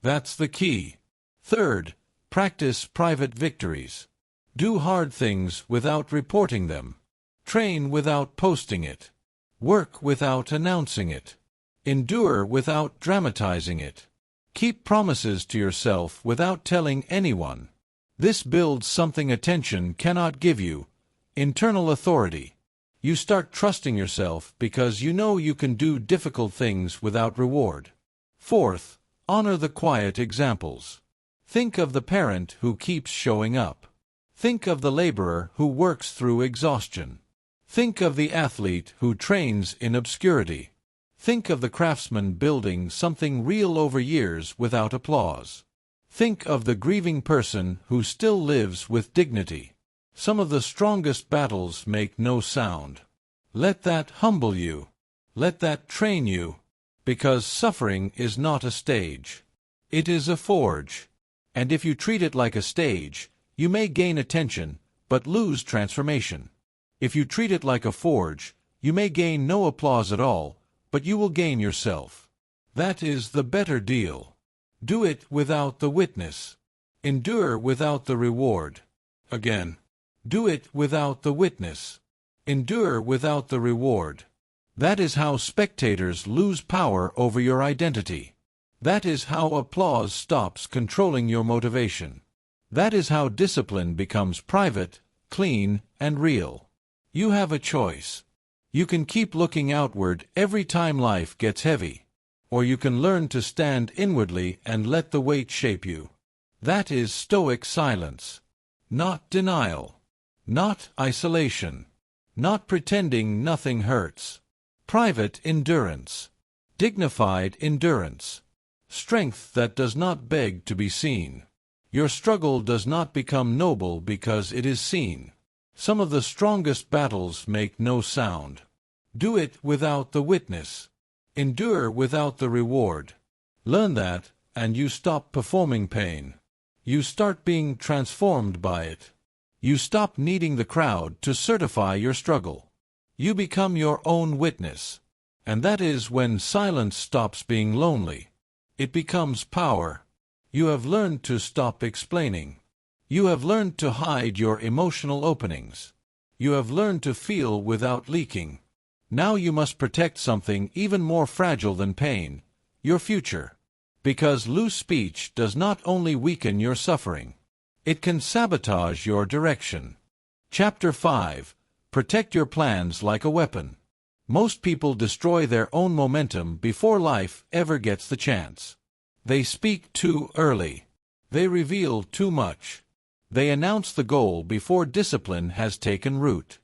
That's the key. Third, practice private victories. Do hard things without reporting them. Train without posting it. Work without announcing it. Endure without dramatizing it. Keep promises to yourself without telling anyone. This builds something attention cannot give you: internal authority. You start trusting yourself because you know you can do difficult things without reward. Fourth, honor the quiet examples. Think of the parent who keeps showing up. Think of the laborer who works through exhaustion. Think of the athlete who trains in obscurity. Think of the craftsman building something real over years without applause. Think of the grieving person who still lives with dignity. Some of the strongest battles make no sound. Let that humble you. Let that train you. Because suffering is not a stage. It is a forge. And if you treat it like a stage, you may gain attention, but lose transformation. If you treat it like a forge, you may gain no applause at all, but you will gain yourself. That is the better deal. Do it without the witness. Endure without the reward. Again. Do it without the witness. Endure without the reward. That is how spectators lose power over your identity. That is how applause stops controlling your motivation. That is how discipline becomes private, clean, and real. You have a choice. You can keep looking outward every time life gets heavy, or you can learn to stand inwardly and let the weight shape you. That is Stoic silence. Not denial. Not isolation. Not pretending nothing hurts. Private endurance. Dignified endurance. Strength that does not beg to be seen. Your struggle does not become noble because it is seen. Some of the strongest battles make no sound. Do it without the witness. Endure without the reward. Learn that, and you stop performing pain. You start being transformed by it. You stop needing the crowd to certify your struggle. You become your own witness. And that is when silence stops being lonely. It becomes power. You have learned to stop explaining. You have learned to hide your emotional openings. You have learned to feel without leaking. Now you must protect something even more fragile than pain, your future. Because loose speech does not only weaken your suffering, it can sabotage your direction. Chapter 5. Protect your plans like a weapon. Most people destroy their own momentum before life ever gets the chance. They speak too early. They reveal too much. They announce the goal before discipline has taken root.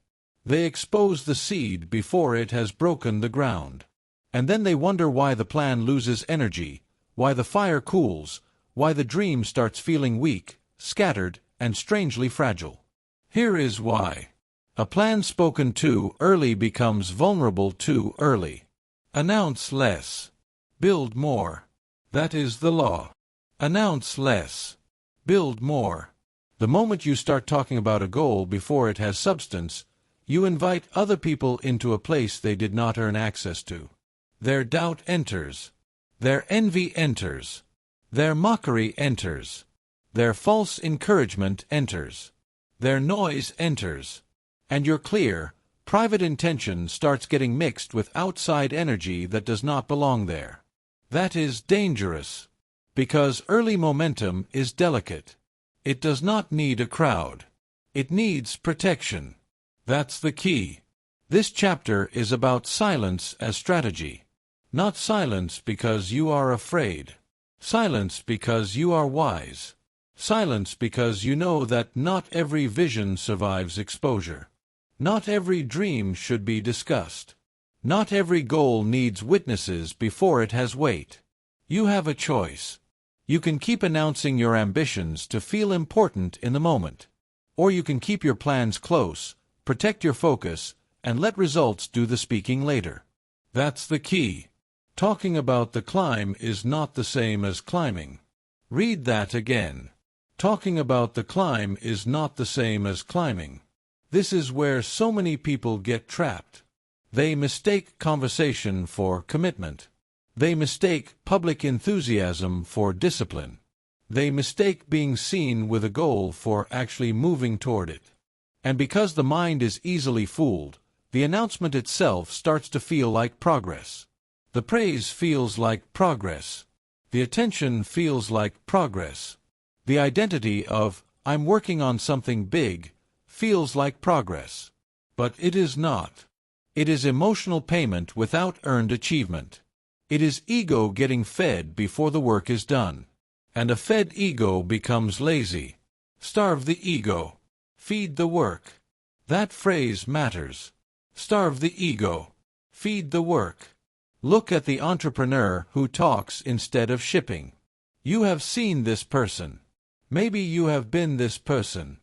They expose the seed before it has broken the ground. And then they wonder why the plan loses energy, why the fire cools, why the dream starts feeling weak, scattered, and strangely fragile. Here is why. A plan spoken too early becomes vulnerable too early. Announce less. Build more. That is the law. Announce less. Build more. The moment you start talking about a goal before it has substance, you invite other people into a place they did not earn access to. Their doubt enters. Their envy enters. Their mockery enters. Their false encouragement enters. Their noise enters. And your clear, private intention starts getting mixed with outside energy that does not belong there. That is dangerous. Because early momentum is delicate. It does not need a crowd. It needs protection. That's the key. This chapter is about silence as strategy. Not silence because you are afraid. Silence because you are wise. Silence because you know that not every vision survives exposure. Not every dream should be discussed. Not every goal needs witnesses before it has weight. You have a choice. You can keep announcing your ambitions to feel important in the moment. Or you can keep your plans close, protect your focus, and let results do the speaking later. That's the key. Talking about the climb is not the same as climbing. Read that again. Talking about the climb is not the same as climbing. This is where so many people get trapped. They mistake conversation for commitment. They mistake public enthusiasm for discipline. They mistake being seen with a goal for actually moving toward it. And because the mind is easily fooled, the announcement itself starts to feel like progress. The praise feels like progress. The attention feels like progress. The identity of, "I'm working on something big," feels like progress. But it is not. It is emotional payment without earned achievement. It is ego getting fed before the work is done. And a fed ego becomes lazy. Starve the ego. Feed the work. That phrase matters. Starve the ego. Feed the work. Look at the entrepreneur who talks instead of shipping. You have seen this person. Maybe you have been this person.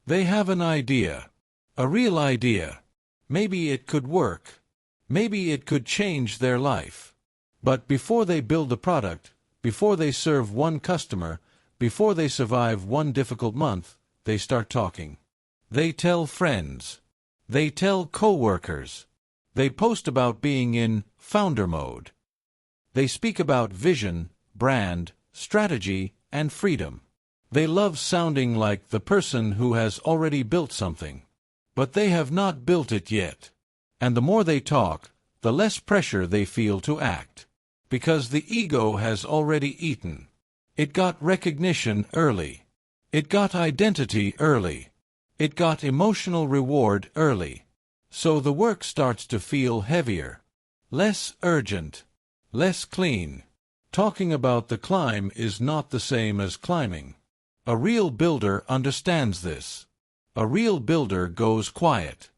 They have an idea. A real idea. Maybe it could work. Maybe it could change their life. But before they build the product, before they serve one customer, before they survive one difficult month, they start talking. They tell friends. They tell co-workers. They post about being in founder mode. They speak about vision, brand, strategy, and freedom. They love sounding like the person who has already built something. But they have not built it yet. And the more they talk, the less pressure they feel to act. Because the ego has already eaten. It got recognition early. It got identity early. It got emotional reward early. So the work starts to feel heavier. Less urgent. Less clean. Talking about the climb is not the same as climbing. A real builder understands this. A real builder goes quiet.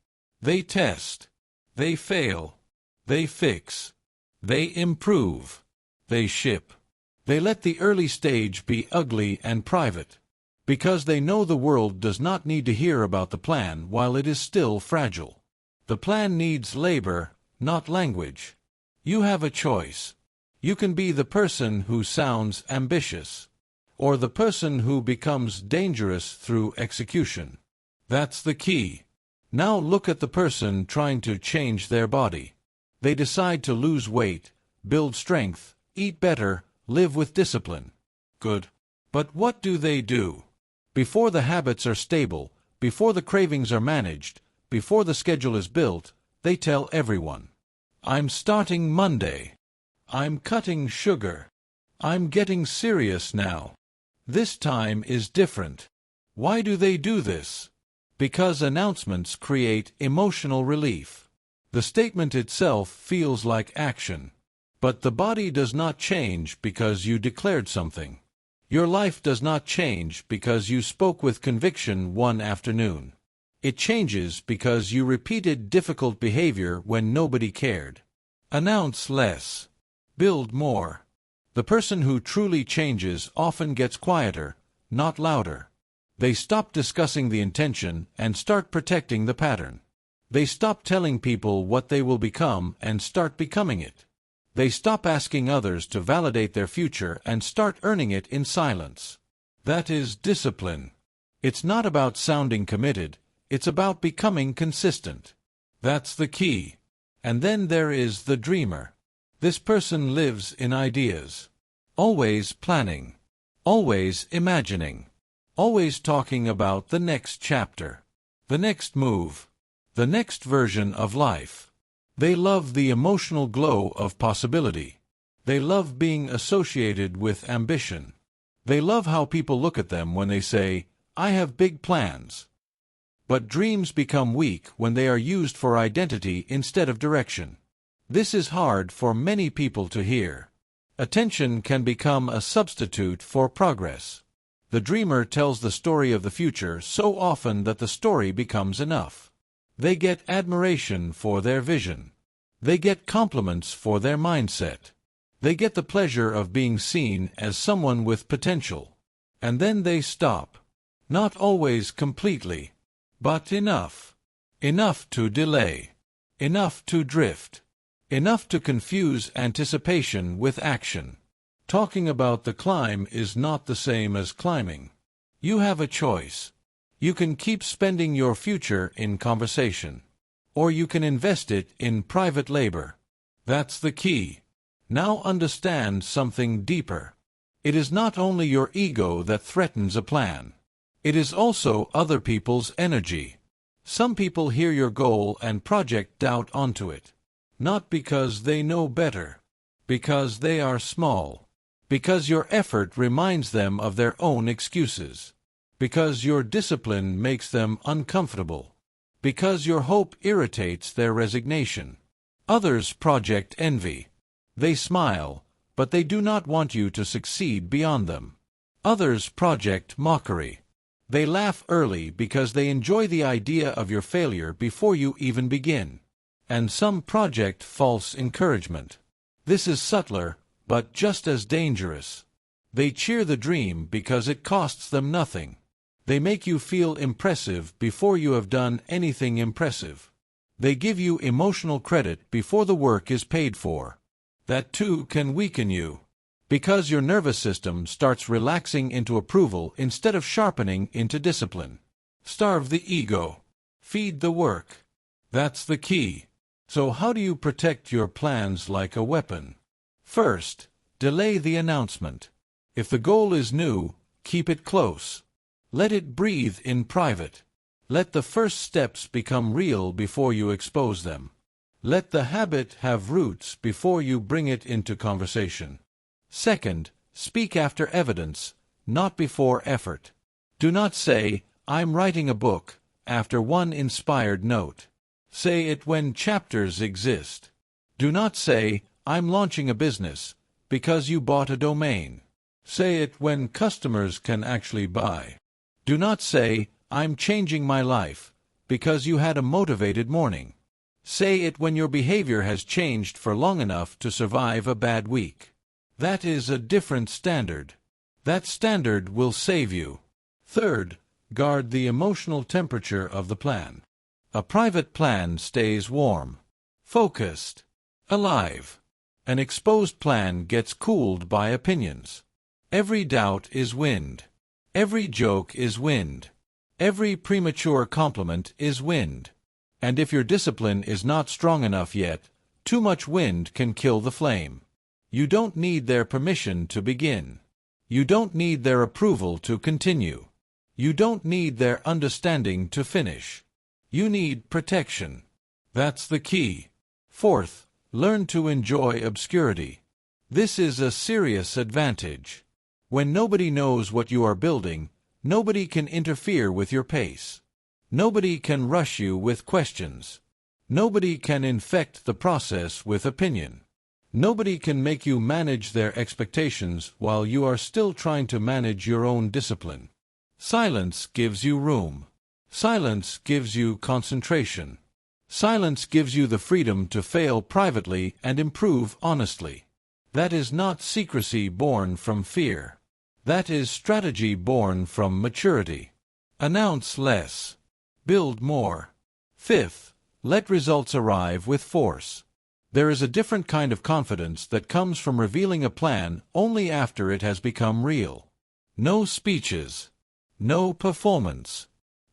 They test. They fail. They fix. They improve. They ship. They let the early stage be ugly and private. Because they know the world does not need to hear about the plan while it is still fragile. The plan needs labor, not language. You have a choice. You can be the person who sounds ambitious, or the person who becomes dangerous through execution. That's the key. Now look at the person trying to change their body. They decide to lose weight, build strength, eat better, live with discipline. Good. But what do? Before the habits are stable, before the cravings are managed, before the schedule is built, they tell everyone, "I'm starting Monday. I'm cutting sugar. I'm getting serious now. This time is different." Why do they do this? Because announcements create emotional relief. The statement itself feels like action. But the body does not change because you declared something. Your life does not change because you spoke with conviction one afternoon. It changes because you repeated difficult behavior when nobody cared. Announce less. Build more. The person who truly changes often gets quieter, not louder. They stop discussing the intention and start protecting the pattern. They stop telling people what they will become and start becoming it. They stop asking others to validate their future and start earning it in silence. That is discipline. It's not about sounding committed, it's about becoming consistent. That's the key. And then there is the dreamer. This person lives in ideas. Always planning. Always imagining. Always talking about the next chapter. The next move. The next version of life. They love the emotional glow of possibility. They love being associated with ambition. They love how people look at them when they say, "I have big plans." But dreams become weak when they are used for identity instead of direction. This is hard for many people to hear. Attention can become a substitute for progress. The dreamer tells the story of the future so often that the story becomes enough. They get admiration for their vision. They get compliments for their mindset. They get the pleasure of being seen as someone with potential. And then they stop. Not always completely, but enough. Enough to delay. Enough to drift. Enough to confuse anticipation with action. Talking about the climb is not the same as climbing. You have a choice. You can keep spending your future in conversation. Or you can invest it in private labor. That's the key. Now understand something deeper. It is not only your ego that threatens a plan. It is also other people's energy. Some people hear your goal and project doubt onto it. Not because they know better. Because they are small. Because your effort reminds them of their own excuses. Because your discipline makes them uncomfortable. Because your hope irritates their resignation. Others project envy. They smile, but they do not want you to succeed beyond them. Others project mockery. They laugh early because they enjoy the idea of your failure before you even begin. And some project false encouragement. This is subtler, but just as dangerous. They cheer the dream because it costs them nothing. They make you feel impressive before you have done anything impressive. They give you emotional credit before the work is paid for. That too can weaken you. Because your nervous system starts relaxing into approval instead of sharpening into discipline. Starve the ego. Feed the work. That's the key. So how do you protect your plans like a weapon? First, delay the announcement. If the goal is new, keep it close. Let it breathe in private. Let the first steps become real before you expose them. Let the habit have roots before you bring it into conversation. Second, speak after evidence, not before effort. Do not say, "I'm writing a book," after one inspired note. Say it when chapters exist. Do not say, "I'm launching a business," because you bought a domain. Say it when customers can actually buy. Do not say, "I'm changing my life," because you had a motivated morning. Say it when your behavior has changed for long enough to survive a bad week. That is a different standard. That standard will save you. Third, guard the emotional temperature of the plan. A private plan stays warm, focused, alive. An exposed plan gets cooled by opinions. Every doubt is wind. Every joke is wind. Every premature compliment is wind. And if your discipline is not strong enough yet, too much wind can kill the flame. You don't need their permission to begin. You don't need their approval to continue. You don't need their understanding to finish. You need protection. That's the key. Fourth, learn to enjoy obscurity. This is a serious advantage. When nobody knows what you are building, nobody can interfere with your pace. Nobody can rush you with questions. Nobody can infect the process with opinion. Nobody can make you manage their expectations while you are still trying to manage your own discipline. Silence gives you room. Silence gives you concentration. Silence gives you the freedom to fail privately and improve honestly. That is not secrecy born from fear. That is strategy born from maturity. Announce less. Build more. Fifth, let results arrive with force. There is a different kind of confidence that comes from revealing a plan only after it has become real. No speeches. No performance.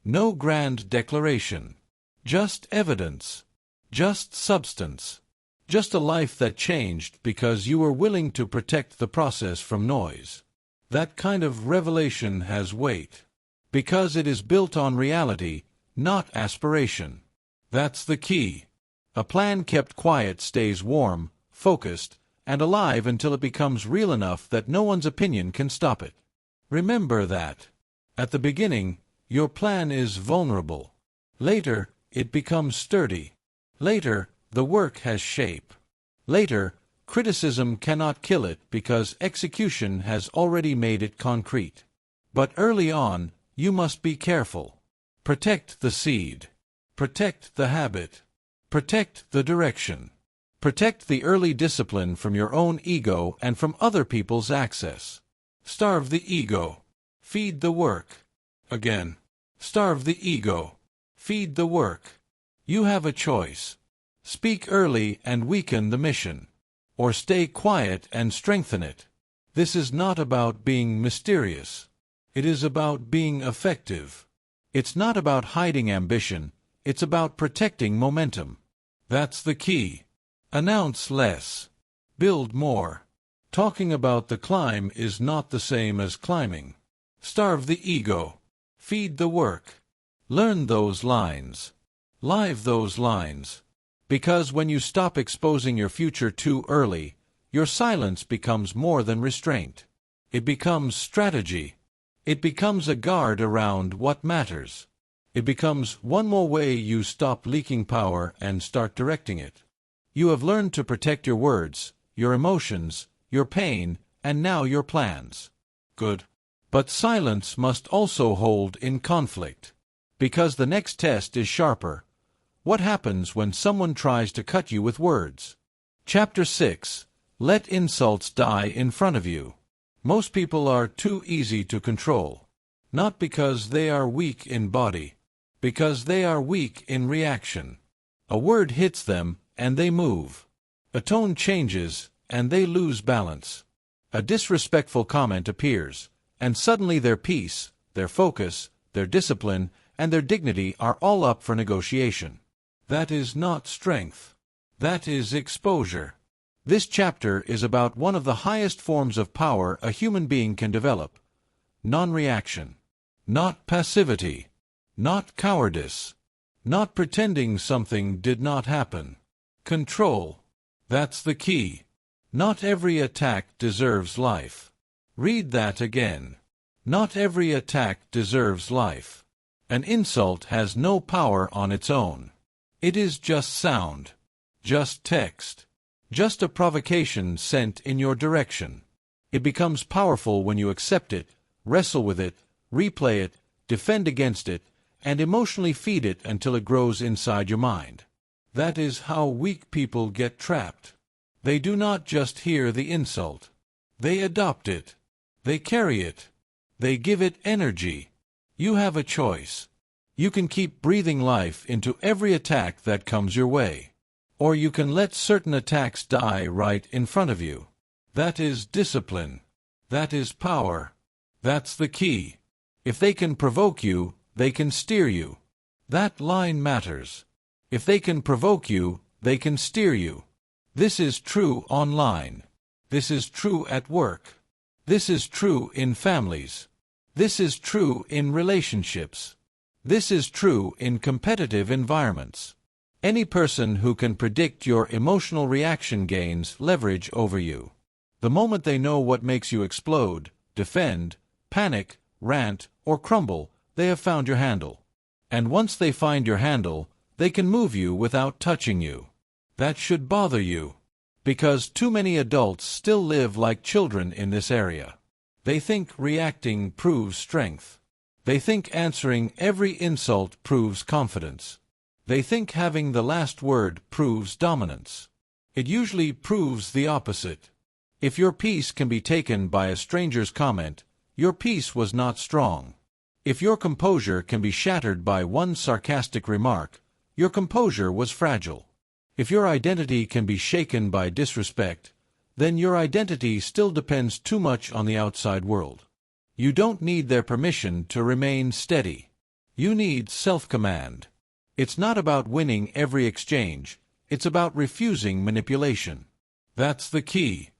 No grand declaration. Just evidence. Just substance. Just a life that changed because you were willing to protect the process from noise. That kind of revelation has weight. Because it is built on reality, not aspiration. That's the key. A plan kept quiet stays warm, focused, and alive until it becomes real enough that no one's opinion can stop it. Remember that. At the beginning, your plan is vulnerable. Later, it becomes sturdy. Later, the work has shape. Later, criticism cannot kill it because execution has already made it concrete. But early on, you must be careful. Protect the seed. Protect the habit. Protect the direction. Protect the early discipline from your own ego and from other people's access. Starve the ego. Feed the work. Again. Starve the ego. Feed the work. You have a choice. Speak early and weaken the mission. Or stay quiet and strengthen it. This is not about being mysterious. It is about being effective. It's not about hiding ambition, it's about protecting momentum. That's the key. Announce less. Build more. Talking about the climb is not the same as climbing. Starve the ego. Feed the work. Learn those lines. Live those lines. Because when you stop exposing your future too early, your silence becomes more than restraint. It becomes strategy. It becomes a guard around what matters. It becomes one more way you stop leaking power and start directing it. You have learned to protect your words, your emotions, your pain, and now your plans. Good. But silence must also hold in conflict. Because the next test is sharper. What happens when someone tries to cut you with words? Chapter 6. Let insults die in front of you. Most people are too easy to control. Not because they are weak in body. Because they are weak in reaction. A word hits them, and they move. A tone changes, and they lose balance. A disrespectful comment appears, and suddenly their peace, their focus, their discipline, and their dignity are all up for negotiation. That is not strength. That is exposure. This chapter is about one of the highest forms of power a human being can develop. Non-reaction. Not passivity. Not cowardice. Not pretending something did not happen. Control. That's the key. Not every attack deserves life. Read that again. Not every attack deserves life. An insult has no power on its own. It is just sound. Just text. Just a provocation sent in your direction. It becomes powerful when you accept it, wrestle with it, replay it, defend against it, and emotionally feed it until it grows inside your mind. That is how weak people get trapped. They do not just hear the insult. They adopt it. They carry it. They give it energy. You have a choice. You can keep breathing life into every attack that comes your way. Or you can let certain attacks die right in front of you. That is discipline. That is power. That's the key. If they can provoke you, they can steer you. That line matters. If they can provoke you, they can steer you. This is true online. This is true at work. This is true in families. This is true in relationships. This is true in competitive environments. Any person who can predict your emotional reaction gains leverage over you. The moment they know what makes you explode, defend, panic, rant, or crumble, they have found your handle. And once they find your handle, they can move you without touching you. That should bother you. Because too many adults still live like children in this area. They think reacting proves strength. They think answering every insult proves confidence. They think having the last word proves dominance. It usually proves the opposite. If your peace can be taken by a stranger's comment, your peace was not strong. If your composure can be shattered by one sarcastic remark, your composure was fragile. If your identity can be shaken by disrespect, then your identity still depends too much on the outside world. You don't need their permission to remain steady. You need self-command. It's not about winning every exchange, it's about refusing manipulation. That's the key.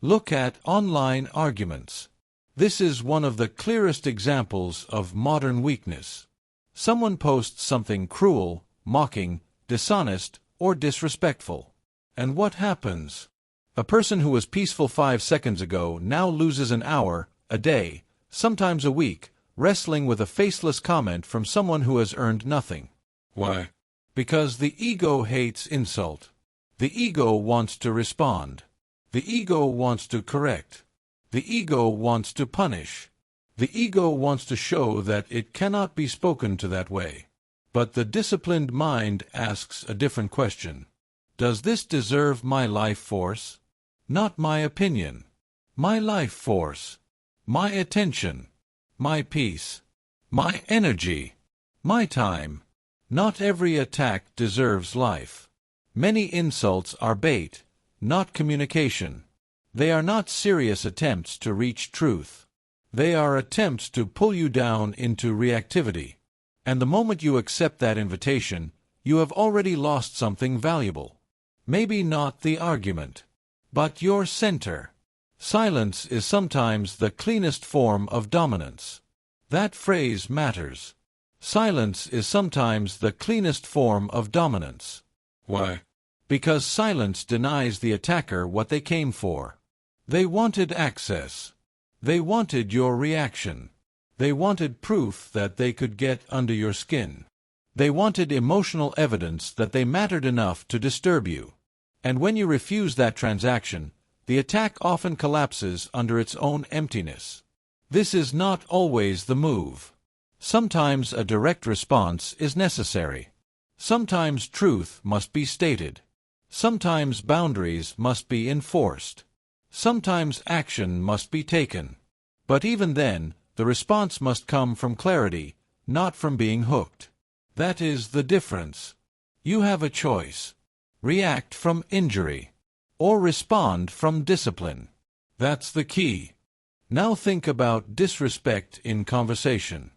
Look at online arguments. This is one of the clearest examples of modern weakness. Someone posts something cruel, mocking, dishonest, or disrespectful. And what happens? A person who was peaceful 5 seconds ago now loses an hour, a day, sometimes a week, wrestling with a faceless comment from someone who has earned nothing. Why? Because the ego hates insult. The ego wants to respond. The ego wants to correct. The ego wants to punish. The ego wants to show that it cannot be spoken to that way. But the disciplined mind asks a different question. Does this deserve my life force? Not my opinion. My life force. My attention. My peace. My energy. My time. Not every attack deserves life. Many insults are bait, not communication. They are not serious attempts to reach truth. They are attempts to pull you down into reactivity. And the moment you accept that invitation, you have already lost something valuable. Maybe not the argument, but your center. Silence is sometimes the cleanest form of dominance. That phrase matters. Silence is sometimes the cleanest form of dominance. Why? Because silence denies the attacker what they came for. They wanted access. They wanted your reaction. They wanted proof that they could get under your skin. They wanted emotional evidence that they mattered enough to disturb you. And when you refuse that transaction, the attack often collapses under its own emptiness. This is not always the move. Sometimes a direct response is necessary. Sometimes truth must be stated. Sometimes boundaries must be enforced. Sometimes action must be taken. But even then, the response must come from clarity, not from being hooked. That is the difference. You have a choice. React from injury, or respond from discipline. That's the key. Now think about disrespect in conversation.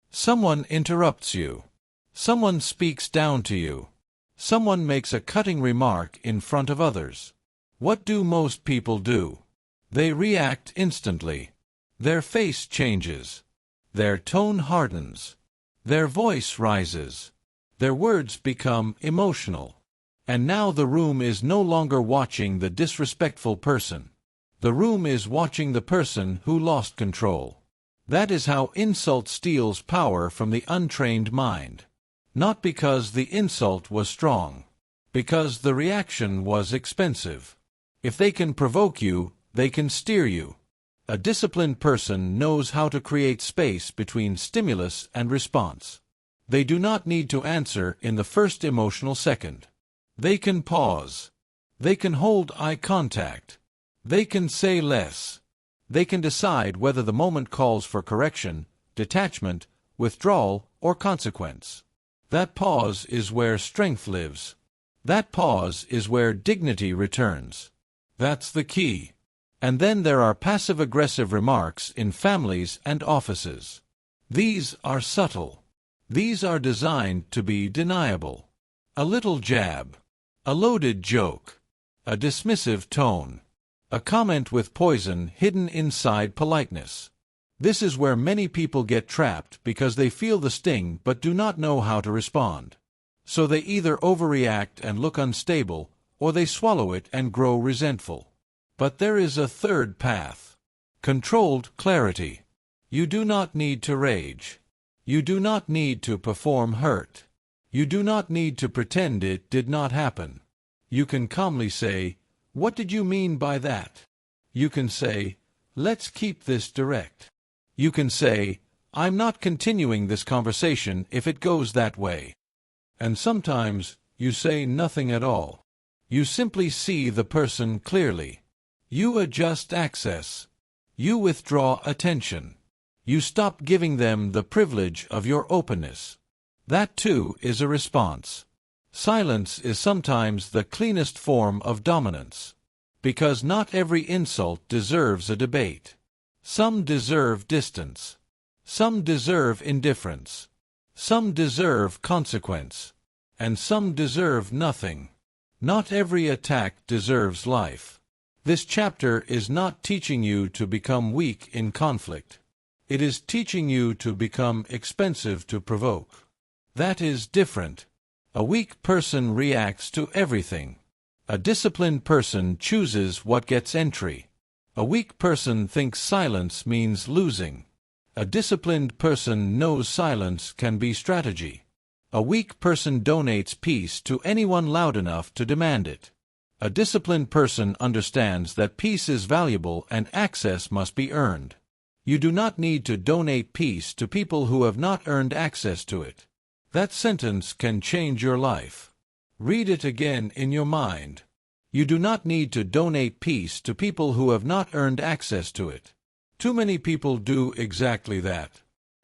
Someone interrupts you. Someone speaks down to you. Someone makes a cutting remark in front of others. What do most people do? They react instantly. Their face changes. Their tone hardens. Their voice rises. Their words become emotional. And now the room is no longer watching the disrespectful person. The room is watching the person who lost control. That is how insult steals power from the untrained mind. Not because the insult was strong. Because the reaction was expensive. If they can provoke you, they can steer you. A disciplined person knows how to create space between stimulus and response. They do not need to answer in the first emotional second. They can pause. They can hold eye contact. They can say less. They can decide whether the moment calls for correction, detachment, withdrawal, or consequence. That pause is where strength lives. That pause is where dignity returns. That's the key. And then there are passive-aggressive remarks in families and offices. These are subtle. These are designed to be deniable. A little jab. A loaded joke. A dismissive tone. A comment with poison hidden inside politeness. This is where many people get trapped because they feel the sting but do not know how to respond. So they either overreact and look unstable, or they swallow it and grow resentful. But there is a third path. Controlled clarity. You do not need to rage. You do not need to perform hurt. You do not need to pretend it did not happen. You can calmly say, "What did you mean by that?" You can say, "Let's keep this direct." You can say, "I'm not continuing this conversation if it goes that way." And sometimes you say nothing at all. You simply see the person clearly. You adjust access. You withdraw attention. You stop giving them the privilege of your openness. That too is a response. Silence is sometimes the cleanest form of dominance. Because not every insult deserves a debate. Some deserve distance. Some deserve indifference. Some deserve consequence. And some deserve nothing. Not every attack deserves life. This chapter is not teaching you to become weak in conflict. It is teaching you to become expensive to provoke. That is different. A weak person reacts to everything. A disciplined person chooses what gets entry. A weak person thinks silence means losing. A disciplined person knows silence can be strategy. A weak person donates peace to anyone loud enough to demand it. A disciplined person understands that peace is valuable and access must be earned. You do not need to donate peace to people who have not earned access to it. That sentence can change your life. Read it again in your mind. You do not need to donate peace to people who have not earned access to it. Too many people do exactly that.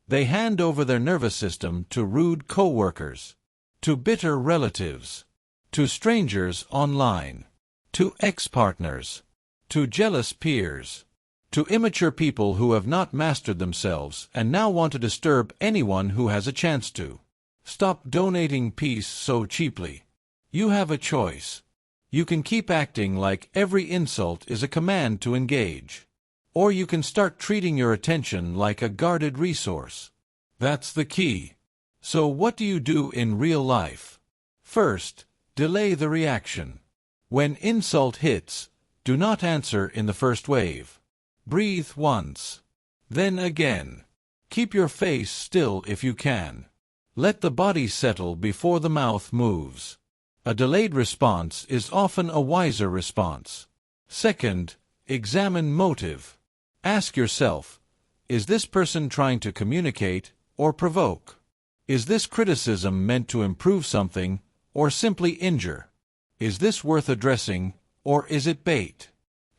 They hand over their nervous system to rude co-workers, to bitter relatives, to strangers online, to ex-partners, to jealous peers, to immature people who have not mastered themselves and now want to disturb anyone who has a chance to. Stop donating peace so cheaply. You have a choice. You can keep acting like every insult is a command to engage. Or you can start treating your attention like a guarded resource. That's the key. So what do you do in real life? First, delay the reaction. When insult hits, do not answer in the first wave. Breathe once. Then again. Keep your face still if you can. Let the body settle before the mouth moves. A delayed response is often a wiser response. Second, examine motive. Ask yourself, is this person trying to communicate or provoke? Is this criticism meant to improve something or simply injure? Is this worth addressing or is it bait?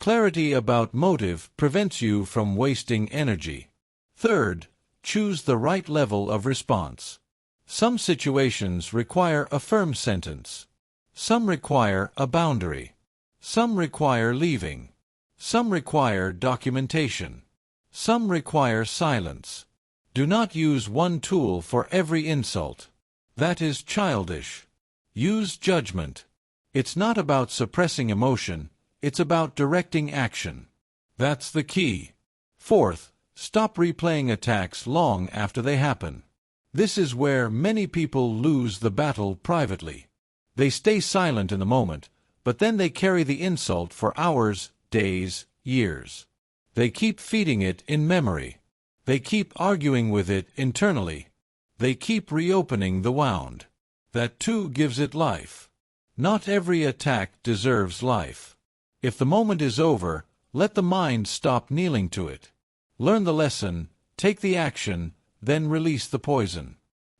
Clarity about motive prevents you from wasting energy. Third, choose the right level of response. Some situations require a firm sentence. Some require a boundary. Some require leaving. Some require documentation. Some require silence. Do not use one tool for every insult. That is childish. Use judgment. It's not about suppressing emotion, it's about directing action. That's the key. Fourth, stop replaying attacks long after they happen. This is where many people lose the battle privately. They stay silent in the moment, but then they carry the insult for hours, days, years. They keep feeding it in memory. They keep arguing with it internally. They keep reopening the wound. That too gives it life. Not every attack deserves life. If the moment is over, let the mind stop kneeling to it. Learn the lesson, take the action, then release the poison.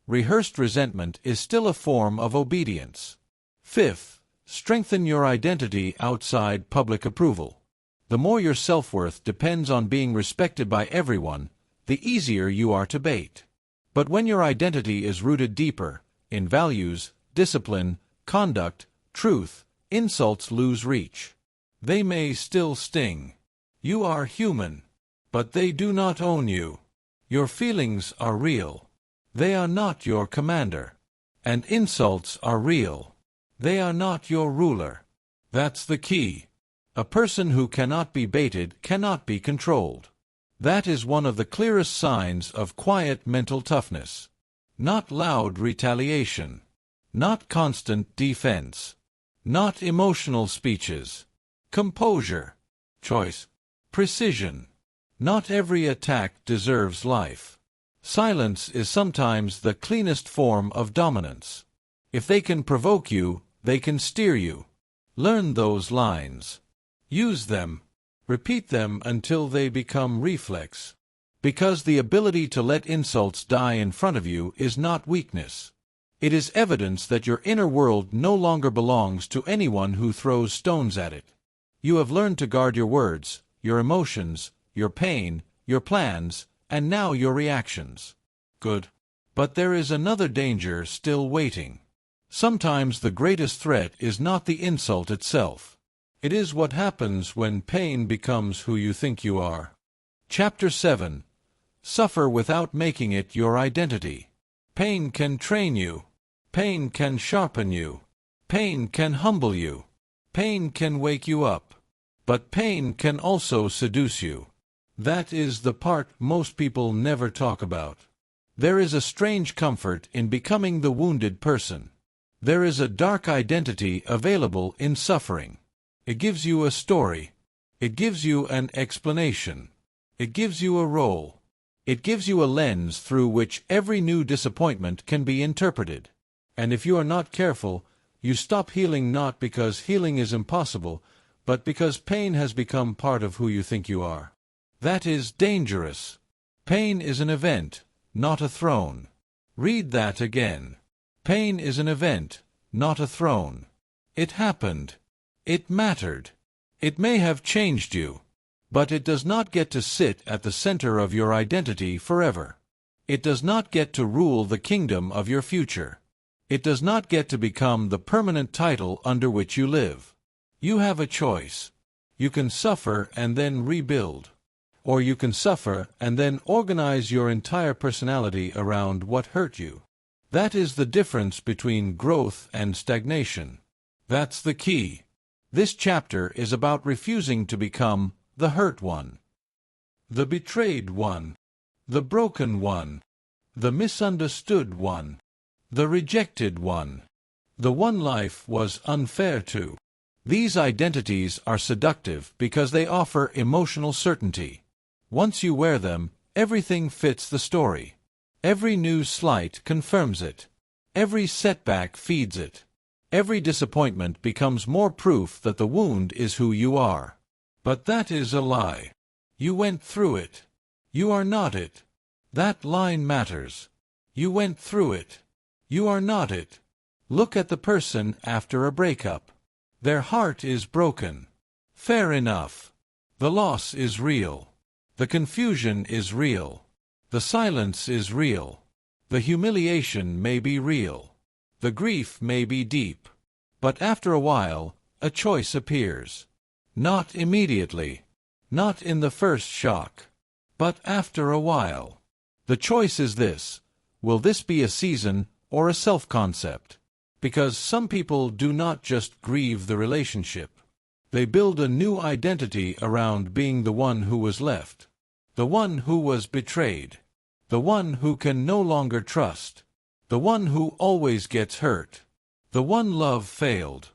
Rehearsed resentment is still a form of obedience. Fifth, strengthen your identity outside public approval. The more your self-worth depends on being respected by everyone, the easier you are to bait. But when your identity is rooted deeper, in values, discipline, conduct, truth, insults lose reach. They may still sting. You are human. But they do not own you. Your feelings are real. They are not your commander. And insults are real. They are not your ruler. That's the key. A person who cannot be baited cannot be controlled. That is one of the clearest signs of quiet mental toughness. Not loud retaliation. Not constant defense. Not emotional speeches. Composure. Choice. Precision. Not every attack deserves life. Silence is sometimes the cleanest form of dominance. If they can provoke you, they can steer you. Learn those lines. Use them. Repeat them until they become reflex. Because the ability to let insults die in front of you is not weakness. It is evidence that your inner world no longer belongs to anyone who throws stones at it. You have learned to guard your words, your emotions, your pain, your plans, and now your reactions. Good. But there is another danger still waiting. Sometimes the greatest threat is not the insult itself. It is what happens when pain becomes who you think you are. Chapter 7. Suffer without making it your identity. Pain can train you. Pain can sharpen you. Pain can humble you. Pain can wake you up. But pain can also seduce you. That is the part most people never talk about. There is a strange comfort in becoming the wounded person. There is a dark identity available in suffering. It gives you a story. It gives you an explanation. It gives you a role. It gives you a lens through which every new disappointment can be interpreted. And if you are not careful, you stop healing not because healing is impossible, but because pain has become part of who you think you are. That is dangerous. Pain is an event, not a throne. Read that again. Pain is an event, not a throne. It happened. It mattered. It may have changed you, but it does not get to sit at the center of your identity forever. It does not get to rule the kingdom of your future. It does not get to become the permanent title under which you live. You have a choice. You can suffer and then rebuild. Or you can suffer and then organize your entire personality around what hurt you. That is the difference between growth and stagnation. That's the key. This chapter is about refusing to become the hurt one, the betrayed one, the broken one, the misunderstood one, the rejected one, the one life was unfair to. These identities are seductive because they offer emotional certainty. Once you wear them, everything fits the story. Every new slight confirms it. Every setback feeds it. Every disappointment becomes more proof that the wound is who you are. But that is a lie. You went through it. You are not it. That line matters. You went through it. You are not it. Look at the person after a breakup. Their heart is broken. Fair enough. The loss is real. The confusion is real. The silence is real. The humiliation may be real. The grief may be deep. But after a while, a choice appears. Not immediately. Not in the first shock. But after a while. The choice is this: will this be a season or a self-concept? Because some people do not just grieve the relationship. They build a new identity around being the one who was left. The one who was betrayed. The one who can no longer trust. The one who always gets hurt. The one love failed.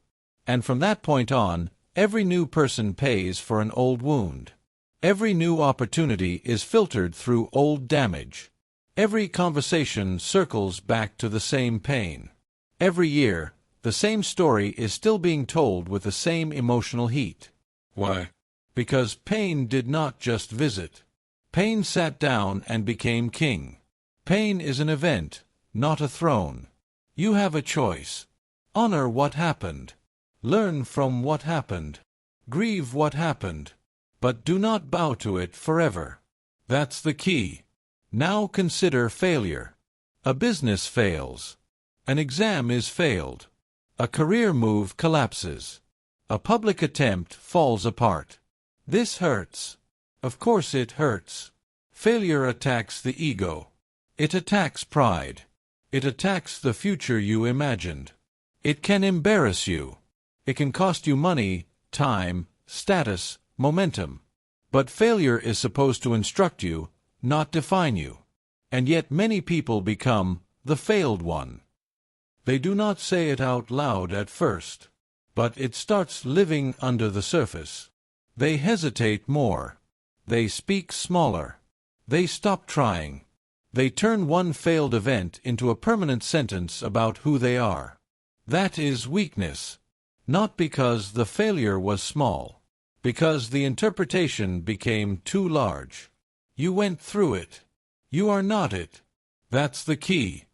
And from that point on, every new person pays for an old wound. Every new opportunity is filtered through old damage. Every conversation circles back to the same pain. Every year, the same story is still being told with the same emotional heat. Why? Because pain did not just visit. Pain sat down and became king. Pain is an event, not a throne. You have a choice. Honor what happened. Learn from what happened. Grieve what happened. But do not bow to it forever. That's the key. Now consider failure. A business fails. An exam is failed. A career move collapses. A public attempt falls apart. This hurts. Of course it hurts. Failure attacks the ego. It attacks pride. It attacks the future you imagined. It can embarrass you. It can cost you money, time, status, momentum. But failure is supposed to instruct you, not define you. And yet many people become the failed one. They do not say it out loud at first, but it starts living under the surface. They hesitate more. They speak smaller. They stop trying. They turn one failed event into a permanent sentence about who they are. That is weakness. Not because the failure was small. Because the interpretation became too large. You went through it. You are not it. That's the key.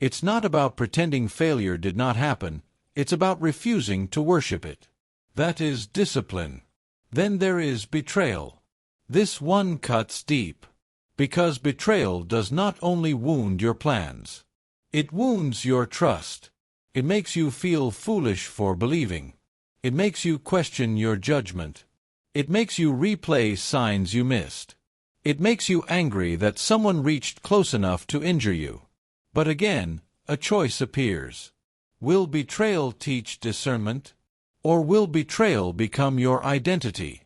It's not about pretending failure did not happen. It's about refusing to worship it. That is discipline. Then there is betrayal. This one cuts deep. Because betrayal does not only wound your plans. It wounds your trust. It makes you feel foolish for believing. It makes you question your judgment. It makes you replay signs you missed. It makes you angry that someone reached close enough to injure you. But again, a choice appears. Will betrayal teach discernment? Or will betrayal become your identity?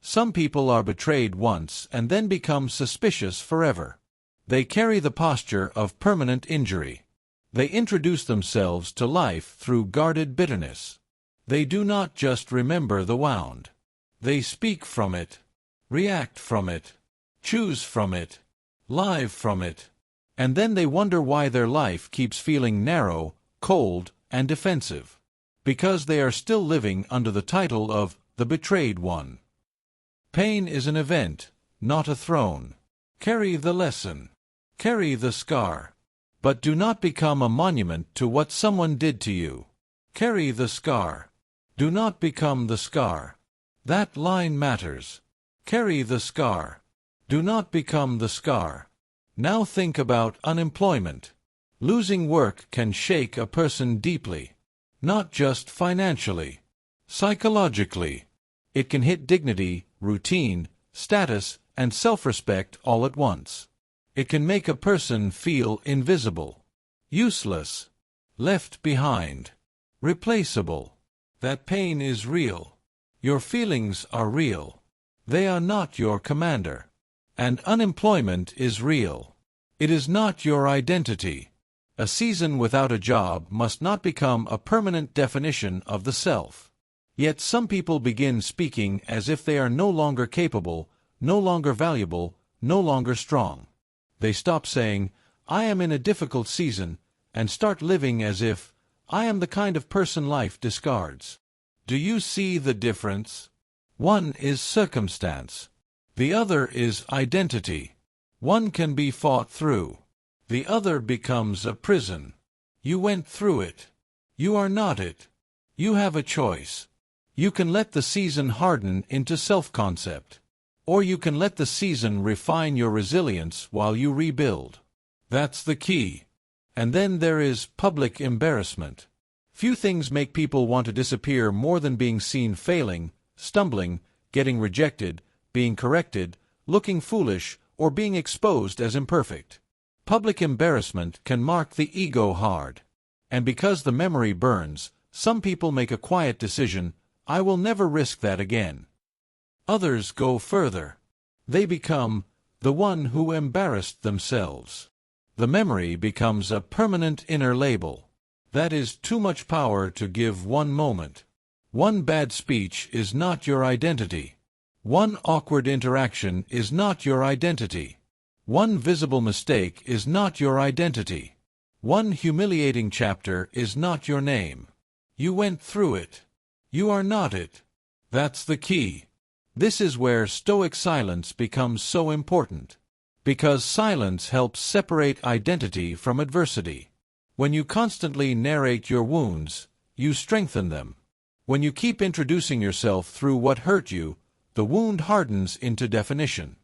Some people are betrayed once and then become suspicious forever. They carry the posture of permanent injury. They introduce themselves to life through guarded bitterness. They do not just remember the wound. They speak from it, react from it, choose from it, live from it. And then they wonder why their life keeps feeling narrow, cold, and defensive. Because they are still living under the title of the betrayed one. Pain is an event, not a throne. Carry the lesson. Carry the scar. But do not become a monument to what someone did to you. Carry the scar. Do not become the scar. That line matters. Carry the scar. Do not become the scar. Now think about unemployment. Losing work can shake a person deeply. Not just financially. Psychologically. It can hit dignity, routine, status, and self-respect all at once. It can make a person feel invisible, useless, left behind, replaceable. That pain is real. Your feelings are real. They are not your commander. And unemployment is real. It is not your identity. A season without a job must not become a permanent definition of the self. Yet some people begin speaking as if they are no longer capable, no longer valuable, no longer strong. They stop saying, "I am in a difficult season," and start living as if, "I am the kind of person life discards." Do you see the difference? One is circumstance. The other is identity. One can be fought through. The other becomes a prison. You went through it. You are not it. You have a choice. You can let the season harden into self-concept. Or you can let the season refine your resilience while you rebuild. That's the key. And then there is public embarrassment. Few things make people want to disappear more than being seen failing, stumbling, getting rejected, being corrected, looking foolish, or being exposed as imperfect. Public embarrassment can mark the ego hard. And because the memory burns, some people make a quiet decision, "I will never risk that again." Others go further. They become the one who embarrassed themselves. The memory becomes a permanent inner label. That is too much power to give one moment. One bad speech is not your identity. One awkward interaction is not your identity. One visible mistake is not your identity. One humiliating chapter is not your name. You went through it. You are not it. That's the key. This is where Stoic silence becomes so important. Because silence helps separate identity from adversity. When you constantly narrate your wounds, you strengthen them. When you keep introducing yourself through what hurt you, the wound hardens into definition.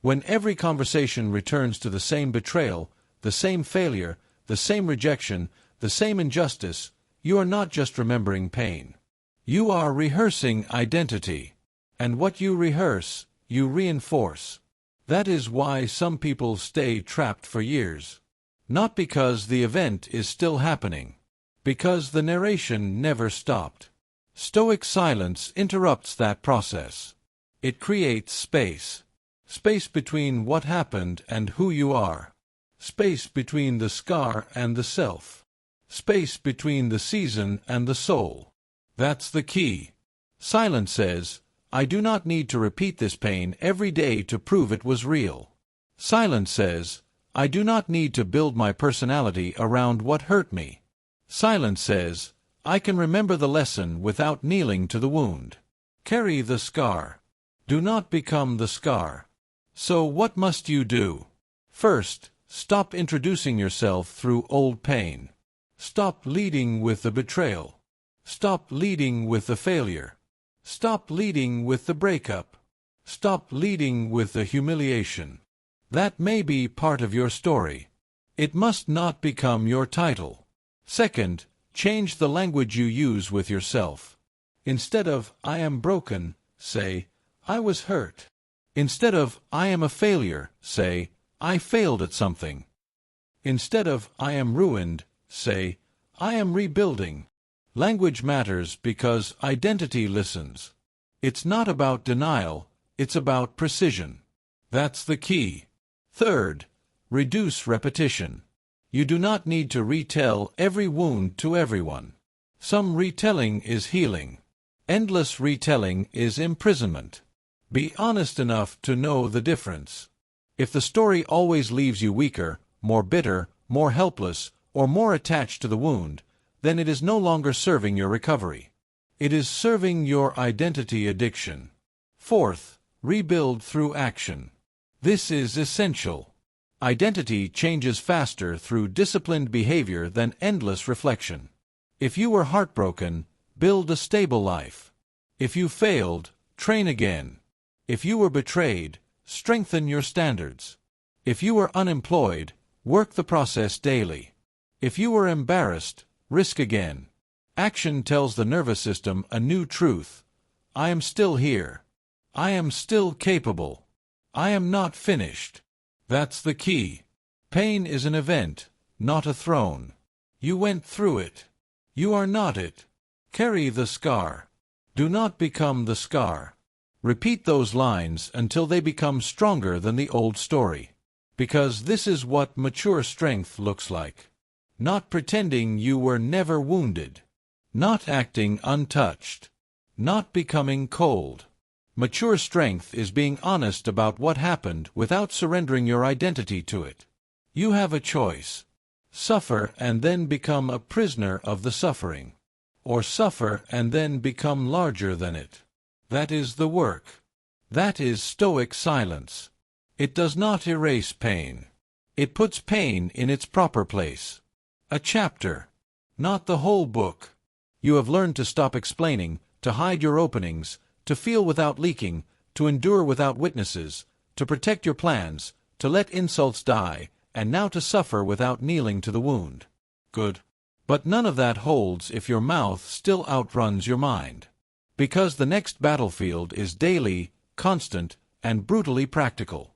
When every conversation returns to the same betrayal, the same failure, the same rejection, the same injustice, you are not just remembering pain. You are rehearsing identity. And what you rehearse, you reinforce. That is why some people stay trapped for years. Not because the event is still happening. Because the narration never stopped. Stoic silence interrupts that process. It creates space. Space between what happened and who you are. Space between the scar and the self. Space between the season and the soul. That's the key. Silence says, "I do not need to repeat this pain every day to prove it was real." Silence says, "I do not need to build my personality around what hurt me." Silence says, "I can remember the lesson without kneeling to the wound." Carry the scar. Do not become the scar. So what must you do? First, stop introducing yourself through old pain. Stop leading with the betrayal. Stop leading with the failure. Stop leading with the breakup. Stop leading with the humiliation. That may be part of your story. It must not become your title. Second, change the language you use with yourself. Instead of "I am broken," say, "I was hurt." Instead of "I am a failure," say, "I failed at something." Instead of "I am ruined," say, "I am rebuilding." Language matters because identity listens. It's not about denial, it's about precision. That's the key. Third, reduce repetition. You do not need to retell every wound to everyone. Some retelling is healing. Endless retelling is imprisonment. Be honest enough to know the difference. If the story always leaves you weaker, more bitter, more helpless, or more attached to the wound, then it is no longer serving your recovery. It is serving your identity addiction. Fourth, rebuild through action. This is essential. Identity changes faster through disciplined behavior than endless reflection. If you were heartbroken, build a stable life. If you failed, train again. If you were betrayed, strengthen your standards. If you were unemployed, work the process daily. If you were embarrassed, risk again. Action tells the nervous system a new truth. I am still here. I am still capable. I am not finished. That's the key. Pain is an event, not a throne. You went through it. You are not it. Carry the scar. Do not become the scar. Repeat those lines until they become stronger than the old story. Because this is what mature strength looks like. Not pretending you were never wounded. Not acting untouched. Not becoming cold. Mature strength is being honest about what happened without surrendering your identity to it. You have a choice. Suffer and then become a prisoner of the suffering. Or suffer and then become larger than it. That is the work. That is Stoic silence. It does not erase pain. It puts pain in its proper place. A chapter, not the whole book. You have learned to stop explaining, to hide your openings, to feel without leaking, to endure without witnesses, to protect your plans, to let insults die, and now to suffer without kneeling to the wound. Good. But none of that holds if your mouth still outruns your mind. Because the next battlefield is daily, constant, and brutally practical.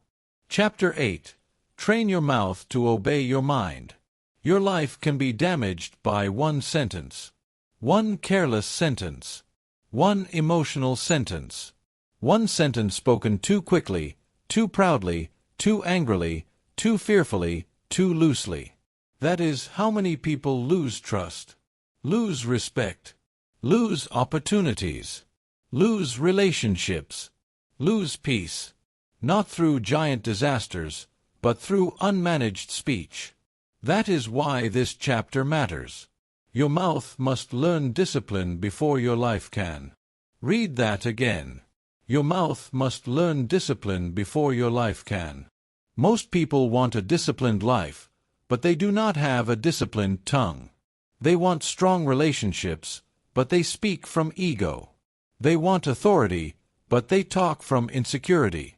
Chapter 8. Train your mouth to obey your mind. Your life can be damaged by one sentence. One careless sentence. One emotional sentence. One sentence spoken too quickly, too proudly, too angrily, too fearfully, too loosely. That is how many people lose trust, lose respect, lose opportunities, lose relationships, lose peace. Not through giant disasters, but through unmanaged speech. That is why this chapter matters. Your mouth must learn discipline before your life can. Read that again. Your mouth must learn discipline before your life can. Most people want a disciplined life, but they do not have a disciplined tongue. They want strong relationships, but they speak from ego. They want authority, but they talk from insecurity.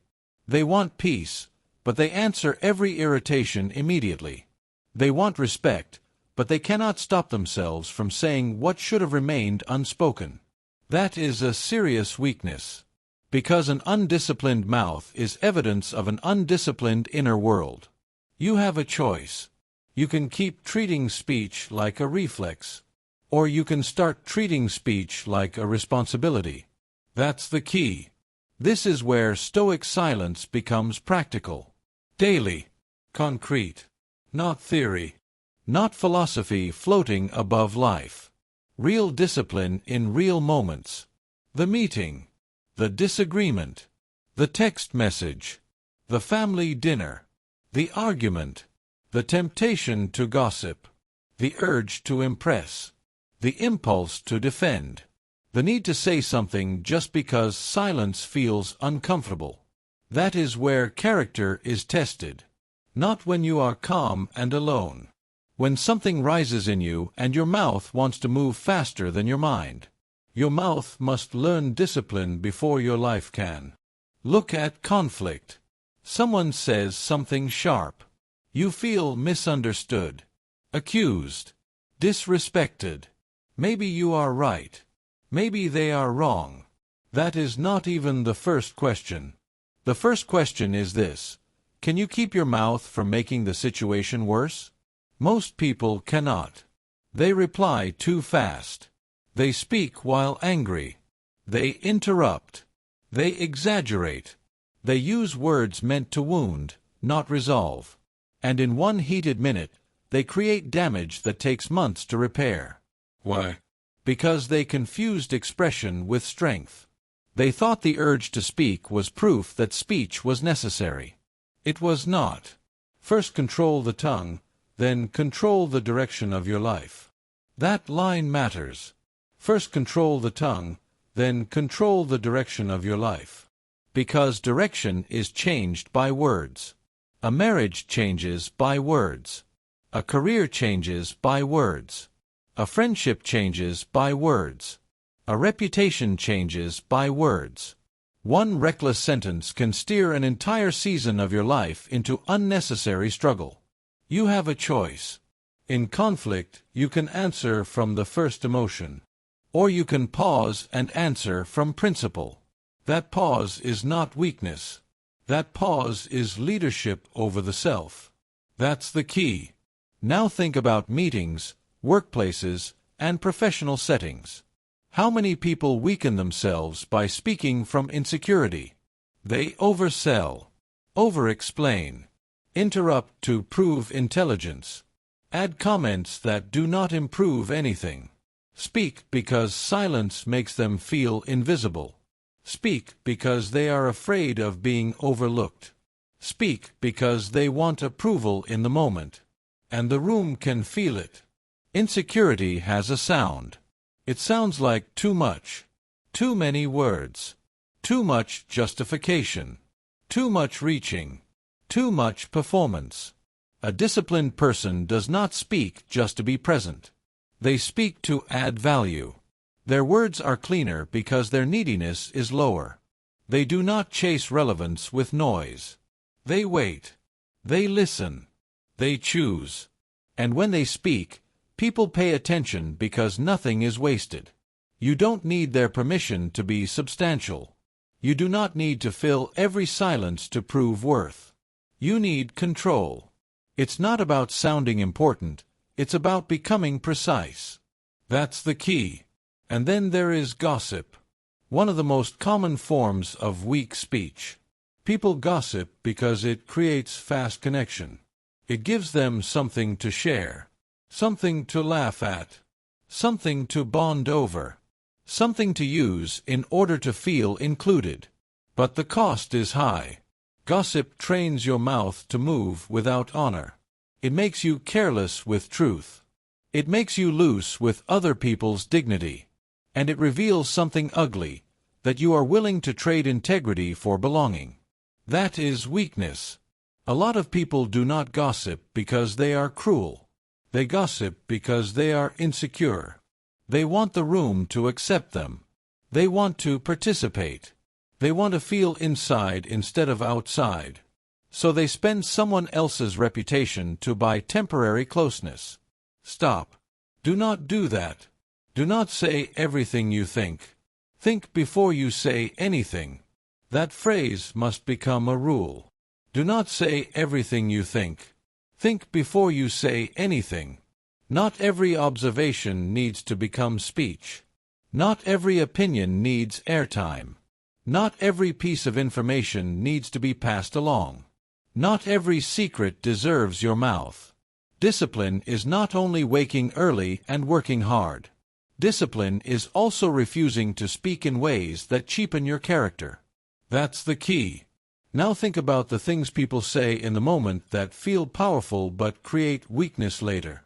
They want peace, but they answer every irritation immediately. They want respect, but they cannot stop themselves from saying what should have remained unspoken. That is a serious weakness. Because an undisciplined mouth is evidence of an undisciplined inner world. You have a choice. You can keep treating speech like a reflex, or you can start treating speech like a responsibility. That's the key. This is where Stoic silence becomes practical. Daily. Concrete. Not theory. Not philosophy floating above life. Real discipline in real moments. The meeting. The disagreement. The text message. The family dinner. The argument. The temptation to gossip. The urge to impress. The impulse to defend. The need to say something just because silence feels uncomfortable. That is where character is tested. Not when you are calm and alone. When something rises in you and your mouth wants to move faster than your mind. Your mouth must learn discipline before your life can. Look at conflict. Someone says something sharp. You feel misunderstood, accused, disrespected. Maybe you are right. Maybe they are wrong. That is not even the first question. The first question is this: can you keep your mouth from making the situation worse? Most people cannot. They reply too fast. They speak while angry. They interrupt. They exaggerate. They use words meant to wound, not resolve. And in one heated minute, they create damage that takes months to repair. Why? Because they confused expression with strength. They thought the urge to speak was proof that speech was necessary. It was not. First control the tongue, then control the direction of your life. That line matters. First control the tongue, then control the direction of your life. Because direction is changed by words. A marriage changes by words. A career changes by words. A friendship changes by words. A reputation changes by words. One reckless sentence can steer an entire season of your life into unnecessary struggle. You have a choice. In conflict, you can answer from the first emotion. Or you can pause and answer from principle. That pause is not weakness. That pause is leadership over the self. That's the key. Now think about meetings, workplaces, and professional settings. How many people weaken themselves by speaking from insecurity? They oversell, over-explain, interrupt to prove intelligence, add comments that do not improve anything. Speak because silence makes them feel invisible. Speak because they are afraid of being overlooked. Speak because they want approval in the moment. And the room can feel it. Insecurity has a sound. It sounds like too much. Too many words. Too much justification. Too much reaching. Too much performance. A disciplined person does not speak just to be present. They speak to add value. Their words are cleaner because their neediness is lower. They do not chase relevance with noise. They wait. They listen. They choose. And when they speak, people pay attention because nothing is wasted. You don't need their permission to be substantial. You do not need to fill every silence to prove worth. You need control. It's not about sounding important, it's about becoming precise. That's the key. And then there is gossip. One of the most common forms of weak speech. People gossip because it creates fast connection. It gives them something to share, something to laugh at, something to bond over, something to use in order to feel included. But the cost is high. Gossip trains your mouth to move without honor. It makes you careless with truth. It makes you loose with other people's dignity. And it reveals something ugly, that you are willing to trade integrity for belonging. That is weakness. A lot of people do not gossip because they are cruel. They gossip because they are insecure. They want the room to accept them. They want to participate. They want to feel inside instead of outside. So they spend someone else's reputation to buy temporary closeness. Stop. Do not do that. Do not say everything you think. Think before you say anything. That phrase must become a rule. Do not say everything you think. Think before you say anything. Not every observation needs to become speech. Not every opinion needs airtime. Not every piece of information needs to be passed along. Not every secret deserves your mouth. Discipline is not only waking early and working hard. Discipline is also refusing to speak in ways that cheapen your character. That's the key. Now think about the things people say in the moment that feel powerful but create weakness later.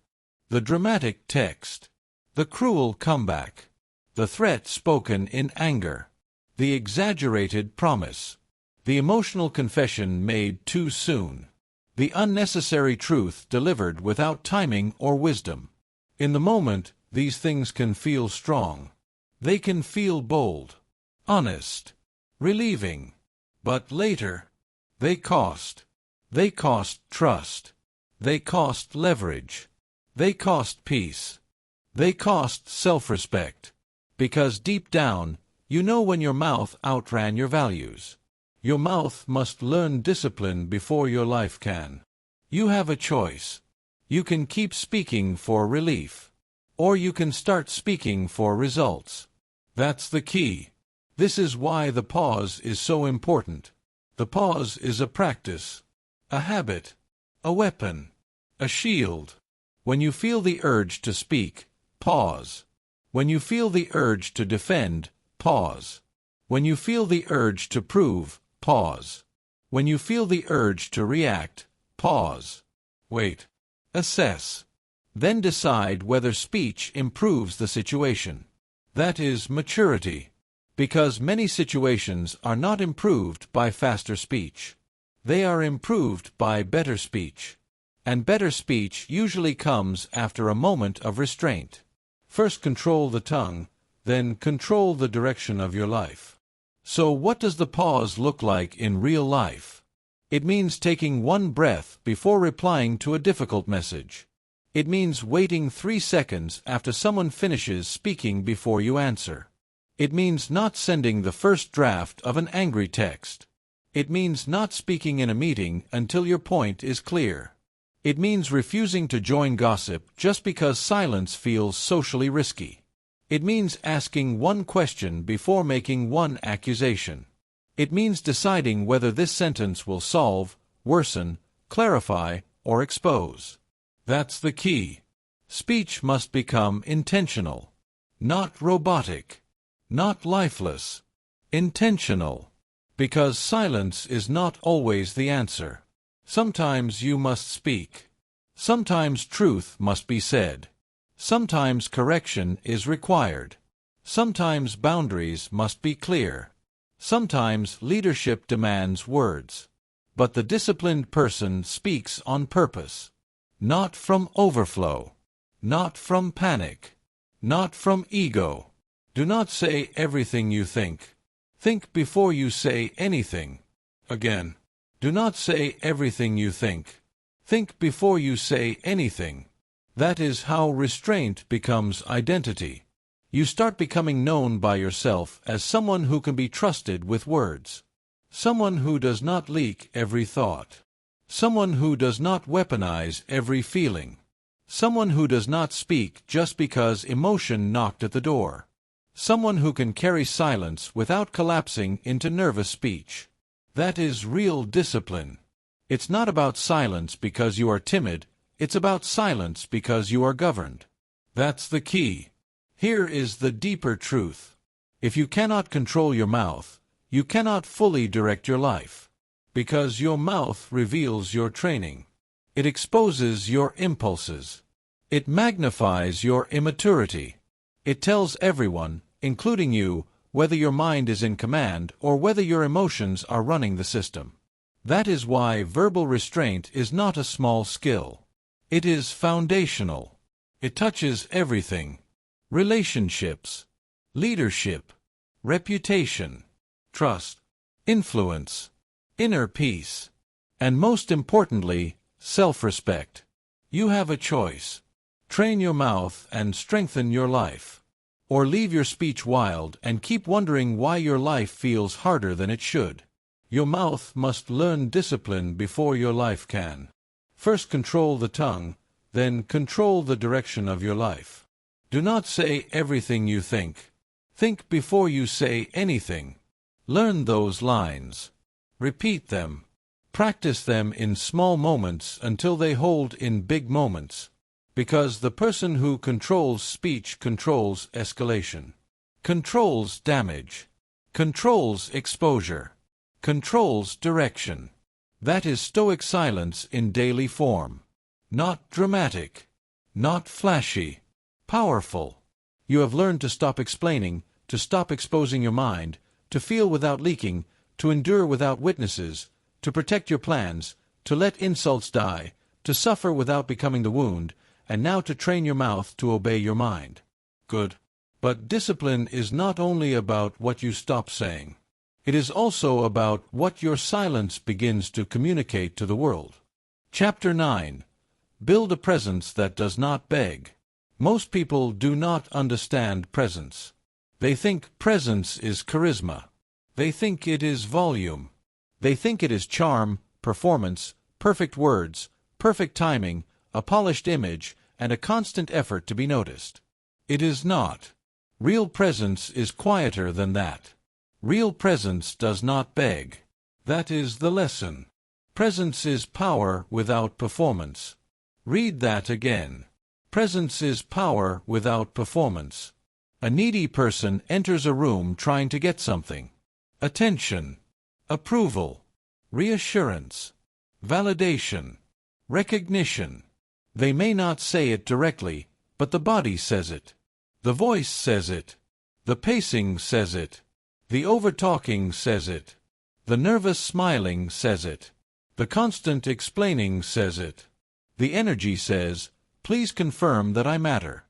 The dramatic text. The cruel comeback. The threat spoken in anger. The exaggerated promise. The emotional confession made too soon. The unnecessary truth delivered without timing or wisdom. In the moment, these things can feel strong. They can feel bold, honest, relieving. But later, they cost. They cost trust. They cost leverage. They cost peace. They cost self-respect. Because deep down, you know when your mouth outran your values. Your mouth must learn discipline before your life can. You have a choice. You can keep speaking for relief. Or you can start speaking for results. That's the key. This is why the pause is so important. The pause is a practice, a habit, a weapon, a shield. When you feel the urge to speak, pause. When you feel the urge to defend, pause. When you feel the urge to prove, pause. When you feel the urge to react, pause. Wait. Assess. Then decide whether speech improves the situation. That is maturity. Because many situations are not improved by faster speech. They are improved by better speech. And better speech usually comes after a moment of restraint. First control the tongue, then control the direction of your life. So what does the pause look like in real life? It means taking one breath before replying to a difficult message. It means waiting 3 seconds after someone finishes speaking before you answer. It means not sending the first draft of an angry text. It means not speaking in a meeting until your point is clear. It means refusing to join gossip just because silence feels socially risky. It means asking one question before making one accusation. It means deciding whether this sentence will solve, worsen, clarify, or expose. That's the key. Speech must become intentional. Not robotic. Not lifeless. Intentional. Because silence is not always the answer. Sometimes you must speak. Sometimes truth must be said. Sometimes correction is required. Sometimes boundaries must be clear. Sometimes leadership demands words. But the disciplined person speaks on purpose. Not from overflow. Not from panic. Not from ego. Do not say everything you think. Think before you say anything. Again. Do not say everything you think. Think before you say anything. That is how restraint becomes identity. You start becoming known by yourself as someone who can be trusted with words. Someone who does not leak every thought. Someone who does not weaponize every feeling. Someone who does not speak just because emotion knocked at the door. Someone who can carry silence without collapsing into nervous speech. That is real discipline. It's not about silence because you are timid, it's about silence because you are governed. That's the key. Here is the deeper truth. If you cannot control your mouth, you cannot fully direct your life. Because your mouth reveals your training. It exposes your impulses. It magnifies your immaturity. It tells everyone, including you, whether your mind is in command or whether your emotions are running the system. That is why verbal restraint is not a small skill. It is foundational. It touches everything. Relationships, leadership, reputation, trust, influence, inner peace, and most importantly, self-respect. You have a choice. Train your mouth and strengthen your life. Or leave your speech wild and keep wondering why your life feels harder than it should. Your mouth must learn discipline before your life can. First control the tongue, then control the direction of your life. Do not say everything you think. Think before you say anything. Learn those lines. Repeat them. Practice them in small moments until they hold in big moments. Because the person who controls speech controls escalation, controls damage, controls exposure, controls direction. That is Stoic silence in daily form. Not dramatic, not flashy, powerful. You have learned to stop explaining, to stop exposing your mind, to feel without leaking, to endure without witnesses, to protect your plans, to let insults die, to suffer without becoming the wound, and now to train your mouth to obey your mind. Good. But discipline is not only about what you stop saying. It is also about what your silence begins to communicate to the world. Chapter 9. Build a presence that does not beg. Most people do not understand presence. They think presence is charisma. They think it is volume. They think it is charm, performance, perfect words, perfect timing, a polished image, and a constant effort to be noticed. It is not. Real presence is quieter than that. Real presence does not beg. That is the lesson. Presence is power without performance. Read that again. Presence is power without performance. A needy person enters a room trying to get something. Attention, approval, reassurance, validation, recognition. They may not say it directly, but the body says it. The voice says it. The pacing says it. The over-talking says it. The nervous smiling says it. The constant explaining says it. The energy says, "Please confirm that I matter."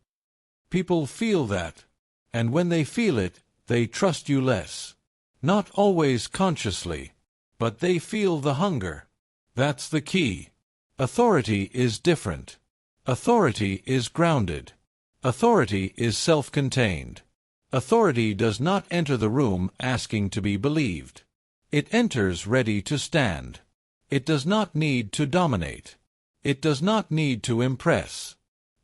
People feel that. And when they feel it, they trust you less. Not always consciously, but they feel the hunger. That's the key. Authority is different. Authority is grounded. Authority is self-contained. Authority does not enter the room asking to be believed. It enters ready to stand. It does not need to dominate. It does not need to impress.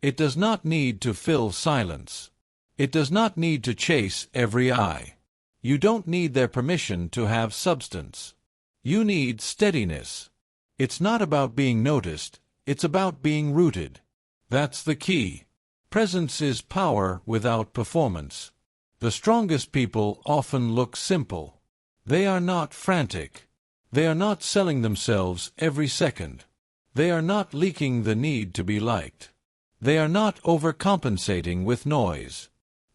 It does not need to fill silence. It does not need to chase every eye. You don't need their permission to have substance. You need steadiness. It's not about being noticed, it's about being rooted. That's the key. Presence is power without performance. The strongest people often look simple. They are not frantic. They are not selling themselves every second. They are not leaking the need to be liked. They are not overcompensating with noise.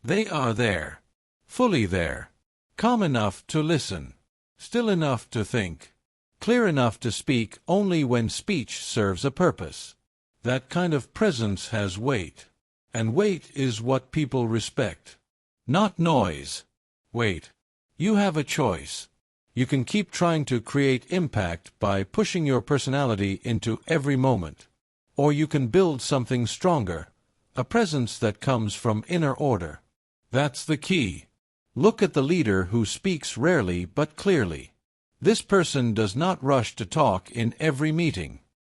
They are there. Fully there. Calm enough to listen. Still enough to think. Clear enough to speak only when speech serves a purpose. That kind of presence has weight. And weight is what people respect. Not noise. Weight. You have a choice. You can keep trying to create impact by pushing your personality into every moment. Or you can build something stronger, a presence that comes from inner order. That's the key. Look at the leader who speaks rarely but clearly. This person does not rush to talk in every meeting.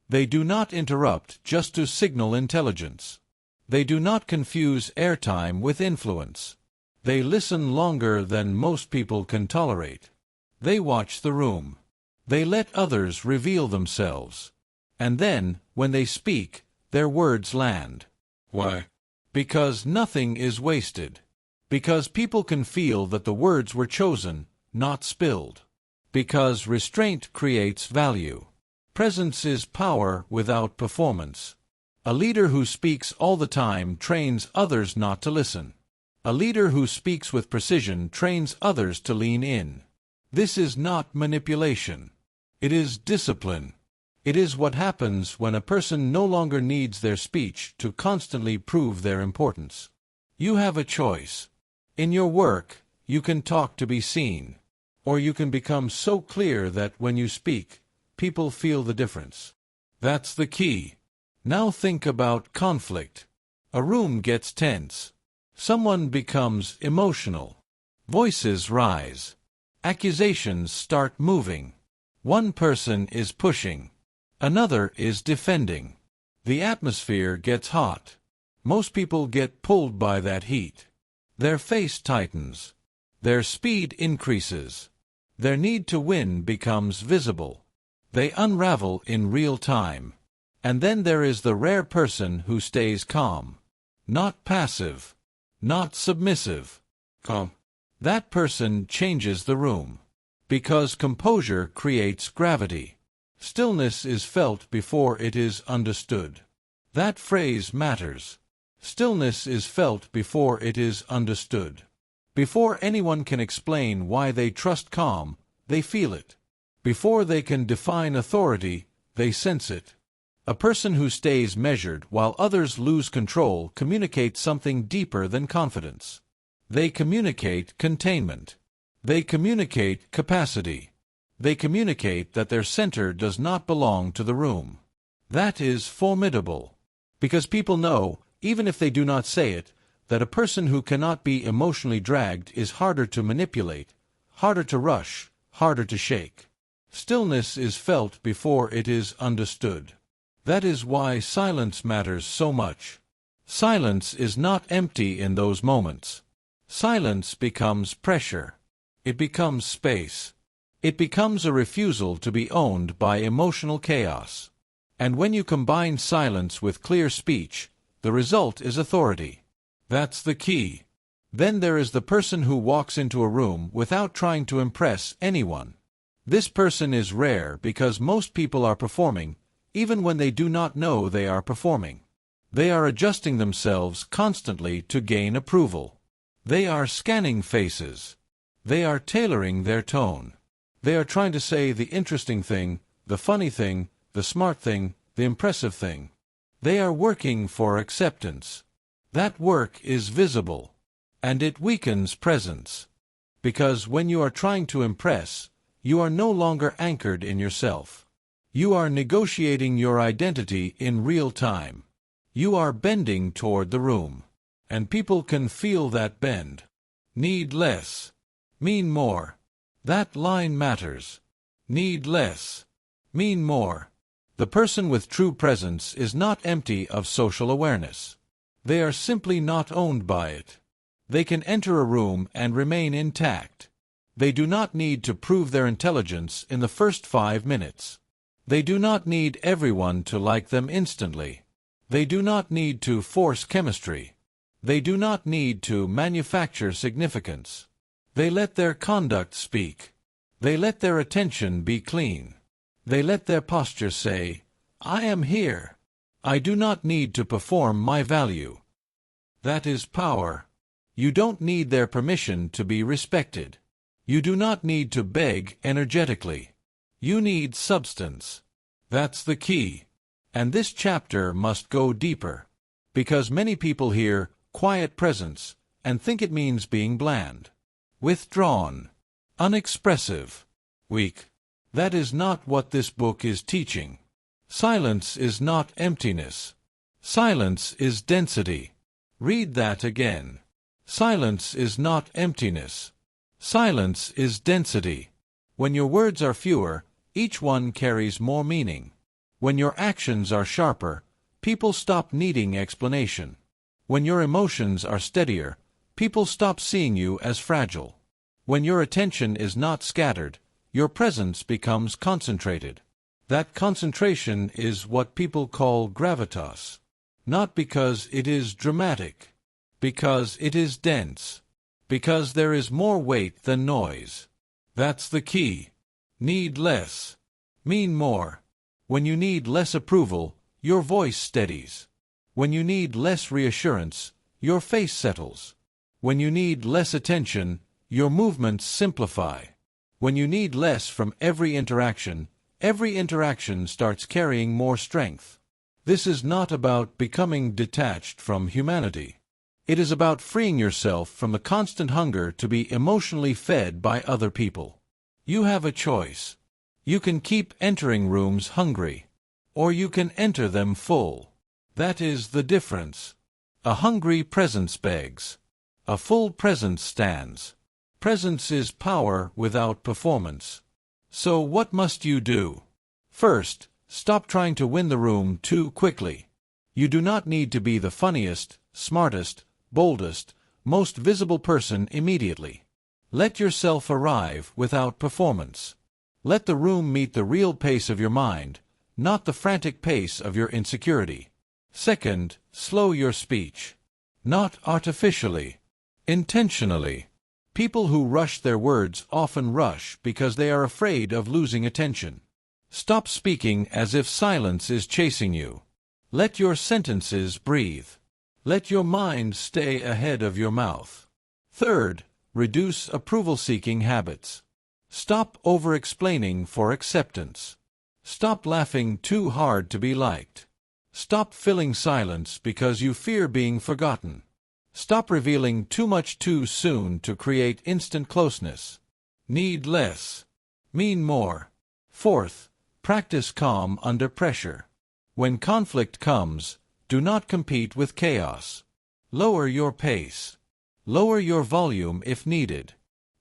They do not interrupt just to signal intelligence. They do not confuse airtime with influence. They listen longer than most people can tolerate. They watch the room. They let others reveal themselves. And then, when they speak, their words land. Why? Because nothing is wasted. Because people can feel that the words were chosen, not spilled. Because restraint creates value. Presence is power without performance. A leader who speaks all the time trains others not to listen. A leader who speaks with precision trains others to lean in. This is not manipulation. It is discipline. It is what happens when a person no longer needs their speech to constantly prove their importance. You have a choice. In your work, you can talk to be seen. Or you can become so clear that when you speak, people feel the difference. That's the key. Now think about conflict. A room gets tense. Someone becomes emotional. Voices rise. Accusations start moving. One person is pushing. Another is defending. The atmosphere gets hot. Most people get pulled by that heat. Their face tightens. Their speed increases. Their need to win becomes visible. They unravel in real time. And then there is the rare person who stays calm. Not passive. Not submissive. Calm. That person changes the room. Because composure creates gravity. Stillness is felt before it is understood. That phrase matters. Stillness is felt before it is understood. Before anyone can explain why they trust calm, they feel it. Before they can define authority, they sense it. A person who stays measured while others lose control communicates something deeper than confidence. They communicate containment. They communicate capacity. They communicate that their center does not belong to the room. That is formidable. Because people know, even if they do not say it, that a person who cannot be emotionally dragged is harder to manipulate, harder to rush, harder to shake. Stillness is felt before it is understood. That is why silence matters so much. Silence is not empty in those moments. Silence becomes pressure. It becomes space. It becomes a refusal to be owned by emotional chaos. And when you combine silence with clear speech, the result is authority. That's the key. Then there is the person who walks into a room without trying to impress anyone. This person is rare because most people are performing, even when they do not know they are performing. They are adjusting themselves constantly to gain approval. They are scanning faces. They are tailoring their tone. They are trying to say the interesting thing, the funny thing, the smart thing, the impressive thing. They are working for acceptance. That work is visible. And it weakens presence. Because when you are trying to impress, you are no longer anchored in yourself. You are negotiating your identity in real time. You are bending toward the room. And people can feel that bend. Need less. Mean more. That line matters. Need less. Mean more. The person with true presence is not empty of social awareness. They are simply not owned by it. They can enter a room and remain intact. They do not need to prove their intelligence in the first 5 minutes. They do not need everyone to like them instantly. They do not need to force chemistry. They do not need to manufacture significance. They let their conduct speak. They let their attention be clean. They let their posture say, "I am here. I do not need to perform my value." That is power. You don't need their permission to be respected. You do not need to beg energetically. You need substance. That's the key. And this chapter must go deeper. Because many people hear quiet presence and think it means being bland, withdrawn, unexpressive, weak. That is not what this book is teaching. Silence is not emptiness. Silence is density. Read that again. Silence is not emptiness. Silence is density. When your words are fewer, each one carries more meaning. When your actions are sharper, people stop needing explanation. When your emotions are steadier, people stop seeing you as fragile. When your attention is not scattered, your presence becomes concentrated. That concentration is what people call gravitas. Not because it is dramatic, because it is dense, because there is more weight than noise. That's the key. Need less. Mean more. When you need less approval, your voice steadies. When you need less reassurance, your face settles. When you need less attention, your movements simplify. When you need less from every interaction starts carrying more strength. This is not about becoming detached from humanity. It is about freeing yourself from the constant hunger to be emotionally fed by other people. You have a choice. You can keep entering rooms hungry, or you can enter them full. That is the difference. A hungry presence begs. A full presence stands. Presence is power without performance. So what must you do? First, stop trying to win the room too quickly. You do not need to be the funniest, smartest, boldest, most visible person immediately. Let yourself arrive without performance. Let the room meet the real pace of your mind, not the frantic pace of your insecurity. Second, slow your speech. Not artificially, intentionally. People who rush their words often rush because they are afraid of losing attention. Stop speaking as if silence is chasing you. Let your sentences breathe. Let your mind stay ahead of your mouth. Third, reduce approval-seeking habits. Stop over-explaining for acceptance. Stop laughing too hard to be liked. Stop filling silence because you fear being forgotten. Stop revealing too much too soon to create instant closeness. Need less. Mean more. Fourth, practice calm under pressure. When conflict comes, do not compete with chaos. Lower your pace. Lower your volume if needed.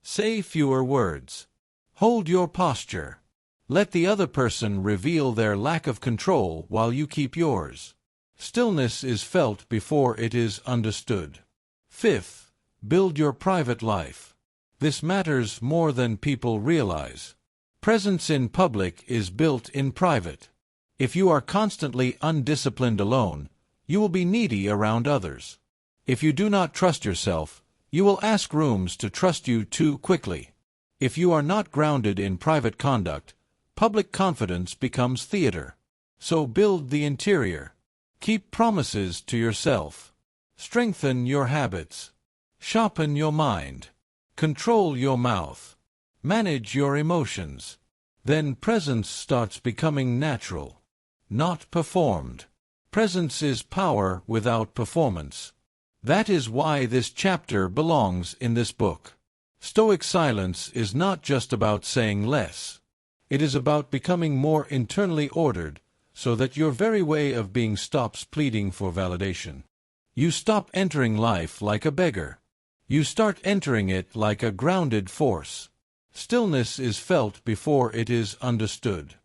Say fewer words. Hold your posture. Let the other person reveal their lack of control while you keep yours. Stillness is felt before it is understood. Fifth, build your private life. This matters more than people realize. Presence in public is built in private. If you are constantly undisciplined alone, you will be needy around others. If you do not trust yourself, you will ask rooms to trust you too quickly. If you are not grounded in private conduct, public confidence becomes theater. So build the interior. Keep promises to yourself. Strengthen your habits. Sharpen your mind. Control your mouth. Manage your emotions. Then presence starts becoming natural, not performed. Presence is power without performance. That is why this chapter belongs in this book. Stoic silence is not just about saying less. It is about becoming more internally ordered, so that your very way of being stops pleading for validation. You stop entering life like a beggar. You start entering it like a grounded force. Stillness is felt before it is understood.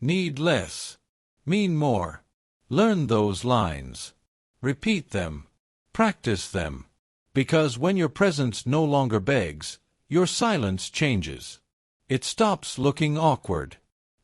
Need less. Mean more. Learn those lines. Repeat them. Practice them. Because when your presence no longer begs, your silence changes. It stops looking awkward.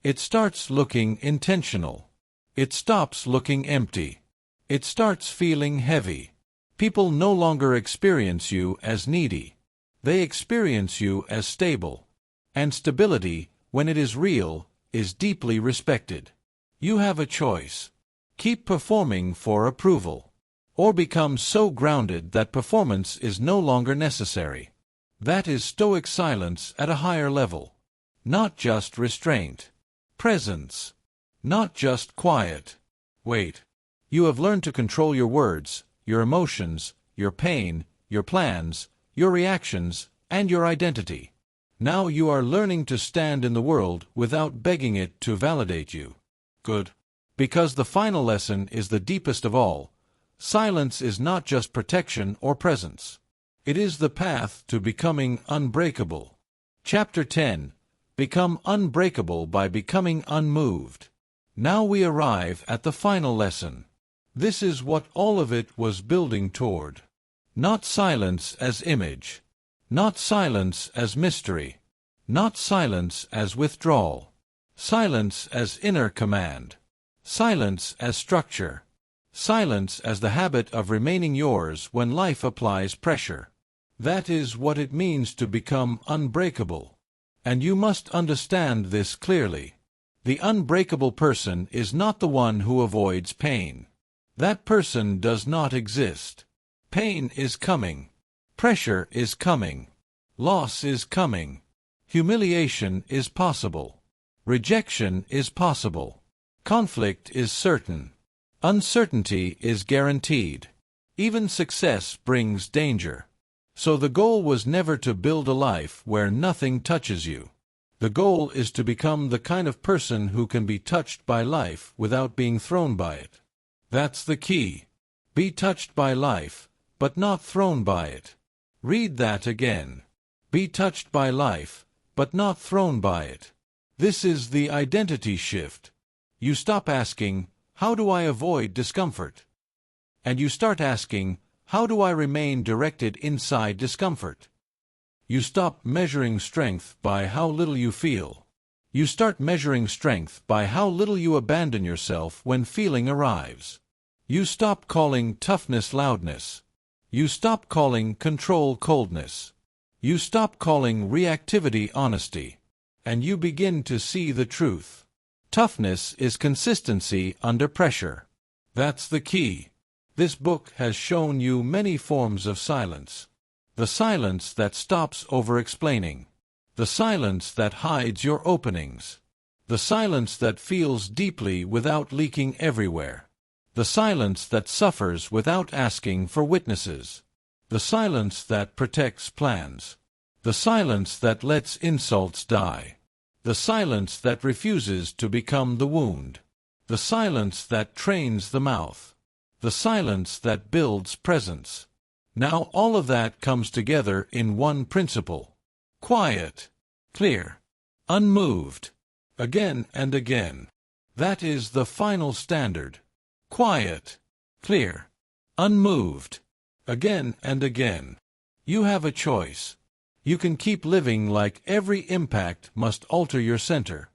It starts looking intentional. It stops looking empty. It starts feeling heavy. People no longer experience you as needy. They experience you as stable. And stability, when it is real, is deeply respected. You have a choice. Keep performing for approval. Or become so grounded that performance is no longer necessary. That is Stoic silence at a higher level. Not just restraint. Presence. Not just quiet. Wait. You have learned to control your words, your emotions, your pain, your plans, your reactions, and your identity. Now you are learning to stand in the world without begging it to validate you. Good. Because the final lesson is the deepest of all. Silence is not just protection or presence. It is the path to becoming unbreakable. Chapter 10. Become unbreakable by becoming unmoved. Now we arrive at the final lesson. This is what all of it was building toward. Not silence as image. Not silence as mystery. Not silence as withdrawal. Silence as inner command. Silence as structure. Silence as the habit of remaining yours when life applies pressure. That is what it means to become unbreakable. And you must understand this clearly. The unbreakable person is not the one who avoids pain. That person does not exist. Pain is coming. Pressure is coming. Loss is coming. Humiliation is possible. Rejection is possible. Conflict is certain. Uncertainty is guaranteed. Even success brings danger. So the goal was never to build a life where nothing touches you. The goal is to become the kind of person who can be touched by life without being thrown by it. That's the key. Be touched by life, but not thrown by it. Read that again. Be touched by life, but not thrown by it. This is the identity shift. You stop asking, how do I avoid discomfort? And you start asking, how do I remain directed inside discomfort? You stop measuring strength by how little you feel. You start measuring strength by how little you abandon yourself when feeling arrives. You stop calling toughness loudness. You stop calling control coldness. You stop calling reactivity honesty. And you begin to see the truth. Toughness is consistency under pressure. That's the key. This book has shown you many forms of silence. The silence that stops over-explaining. The silence that hides your openings. The silence that feels deeply without leaking everywhere. The silence that suffers without asking for witnesses. The silence that protects plans. The silence that lets insults die. The silence that refuses to become the wound. The silence that trains the mouth. The silence that builds presence. Now all of that comes together in one principle. Quiet. Clear. Unmoved. Again and again. That is the final standard. Quiet. Clear. Unmoved. Again and again. You have a choice. You can keep living like every impact must alter your center.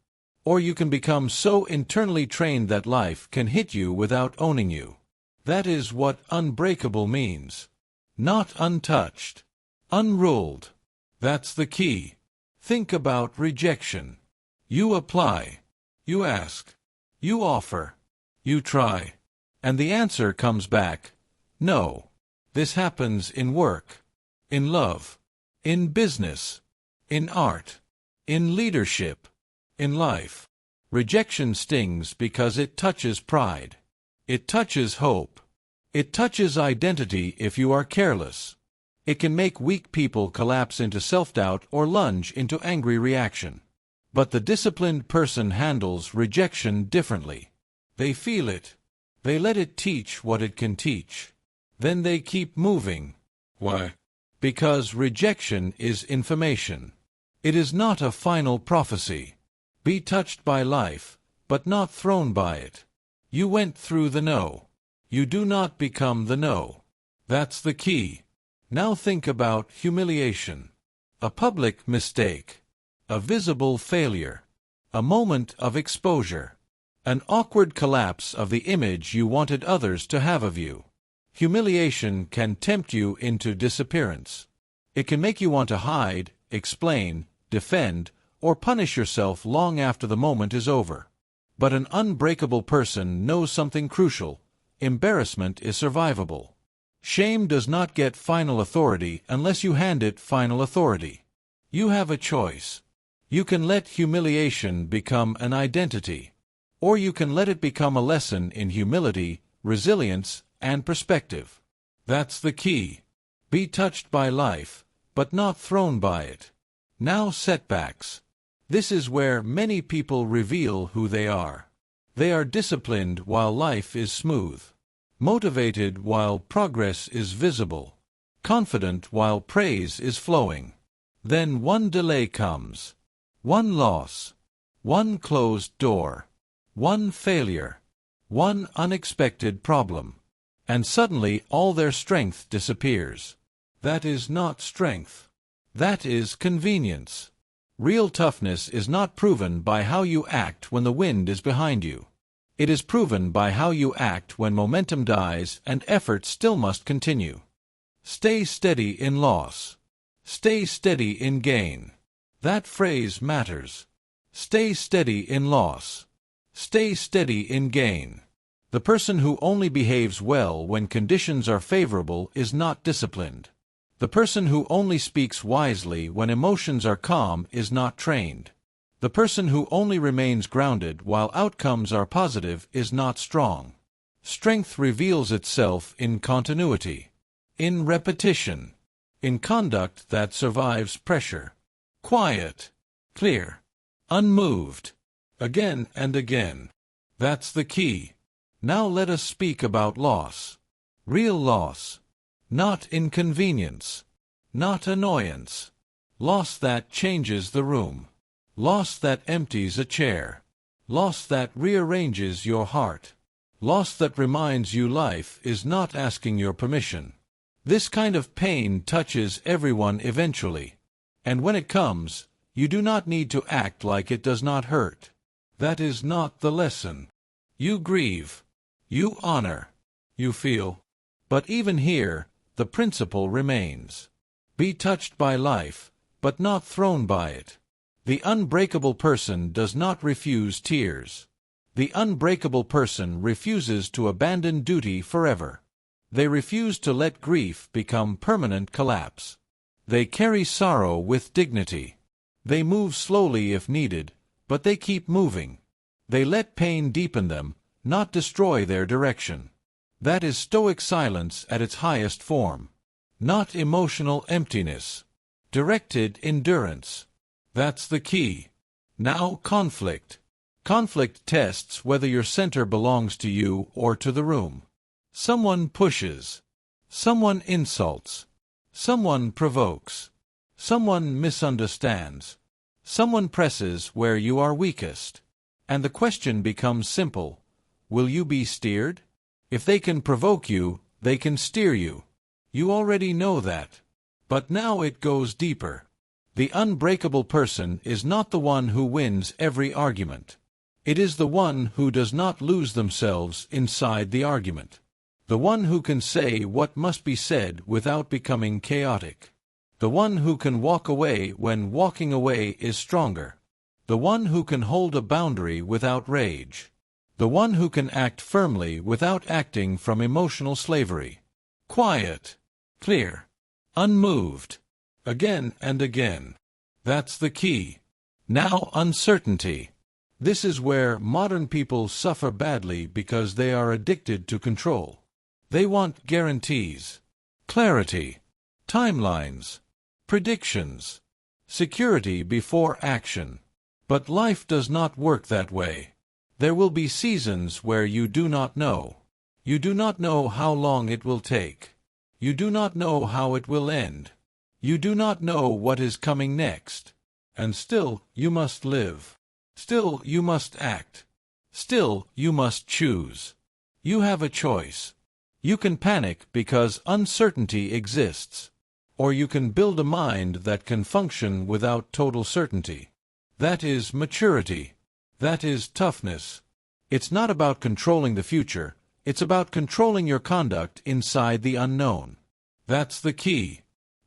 Or you can become so internally trained that life can hit you without owning you. That is what unbreakable means. Not untouched. Unruled. That's the key. Think about rejection. You apply. You ask. You offer. You try. And the answer comes back, no. This happens in work, in love, in business, in art, in leadership, in life. Rejection stings because it touches pride. It touches hope. It touches identity if you are careless. It can make weak people collapse into self-doubt or lunge into angry reaction. But the disciplined person handles rejection differently. They feel it. They let it teach what it can teach. Then they keep moving. Why? Because rejection is information. It is not a final prophecy. Be touched by life, but not thrown by it. You went through the no. You do not become the no. That's the key. Now think about humiliation. A public mistake. A visible failure. A moment of exposure. An awkward collapse of the image you wanted others to have of you. Humiliation can tempt you into disappearance. It can make you want to hide, explain, defend, or punish yourself long after the moment is over. But an unbreakable person knows something crucial. Embarrassment is survivable. Shame does not get final authority unless you hand it final authority. You have a choice. You can let humiliation become an identity, or you can let it become a lesson in humility, resilience, and perspective. That's the key. Be touched by life, but not thrown by it. Now setbacks. This is where many people reveal who they are. They are disciplined while life is smooth. Motivated while progress is visible. Confident while praise is flowing. Then one delay comes. One loss. One closed door. One failure. One unexpected problem. And suddenly all their strength disappears. That is not strength. That is convenience. Real toughness is not proven by how you act when the wind is behind you. It is proven by how you act when momentum dies and effort still must continue. Stay steady in loss. Stay steady in gain. That phrase matters. Stay steady in loss. Stay steady in gain. The person who only behaves well when conditions are favorable is not disciplined. The person who only speaks wisely when emotions are calm is not trained. The person who only remains grounded while outcomes are positive is not strong. Strength reveals itself in continuity, in repetition, in conduct that survives pressure. Quiet, clear, unmoved, again and again. That's the key. Now let us speak about loss. Real loss. Not inconvenience. Not annoyance. Loss that changes the room. Loss that empties a chair. Loss that rearranges your heart. Loss that reminds you life is not asking your permission. This kind of pain touches everyone eventually. And when it comes, you do not need to act like it does not hurt. That is not the lesson. You grieve. You honor. You feel. But even here, the principle remains. Be touched by life, but not thrown by it. The unbreakable person does not refuse tears. The unbreakable person refuses to abandon duty forever. They refuse to let grief become permanent collapse. They carry sorrow with dignity. They move slowly if needed, but they keep moving. They let pain deepen them, not destroy their direction. That is Stoic silence at its highest form. Not emotional emptiness. Directed endurance. That's the key. Now conflict. Conflict tests whether your center belongs to you or to the room. Someone pushes. Someone insults. Someone provokes. Someone misunderstands. Someone presses where you are weakest. And the question becomes simple. Will you be steered? If they can provoke you, they can steer you. You already know that. But now it goes deeper. The unbreakable person is not the one who wins every argument. It is the one who does not lose themselves inside the argument. The one who can say what must be said without becoming chaotic. The one who can walk away when walking away is stronger. The one who can hold a boundary without rage. The one who can act firmly without acting from emotional slavery. Quiet, clear, unmoved. Again and again. That's the key. Now uncertainty. This is where modern people suffer badly because they are addicted to control. They want guarantees, clarity, timelines, predictions, security before action. But life does not work that way. There will be seasons where you do not know. You do not know how long it will take. You do not know how it will end. You do not know what is coming next. And still you must live. Still you must act. Still you must choose. You have a choice. You can panic because uncertainty exists. Or you can build a mind that can function without total certainty. That is maturity. That is toughness. It's not about controlling the future. It's about controlling your conduct inside the unknown. That's the key.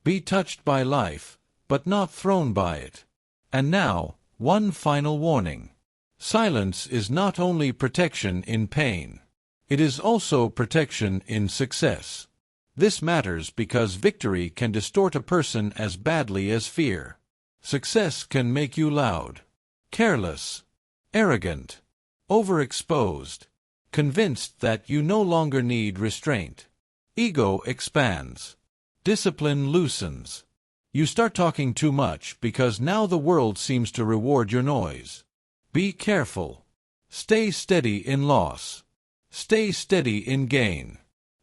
Be touched by life, but not thrown by it. And now, one final warning. Silence is not only protection in pain. It is also protection in success. This matters because victory can distort a person as badly as fear. Success can make you loud, careless, arrogant, overexposed, convinced that you no longer need restraint. Ego expands. Discipline loosens. You start talking too much because now the world seems to reward your noise. Be careful. Stay steady in loss. Stay steady in gain.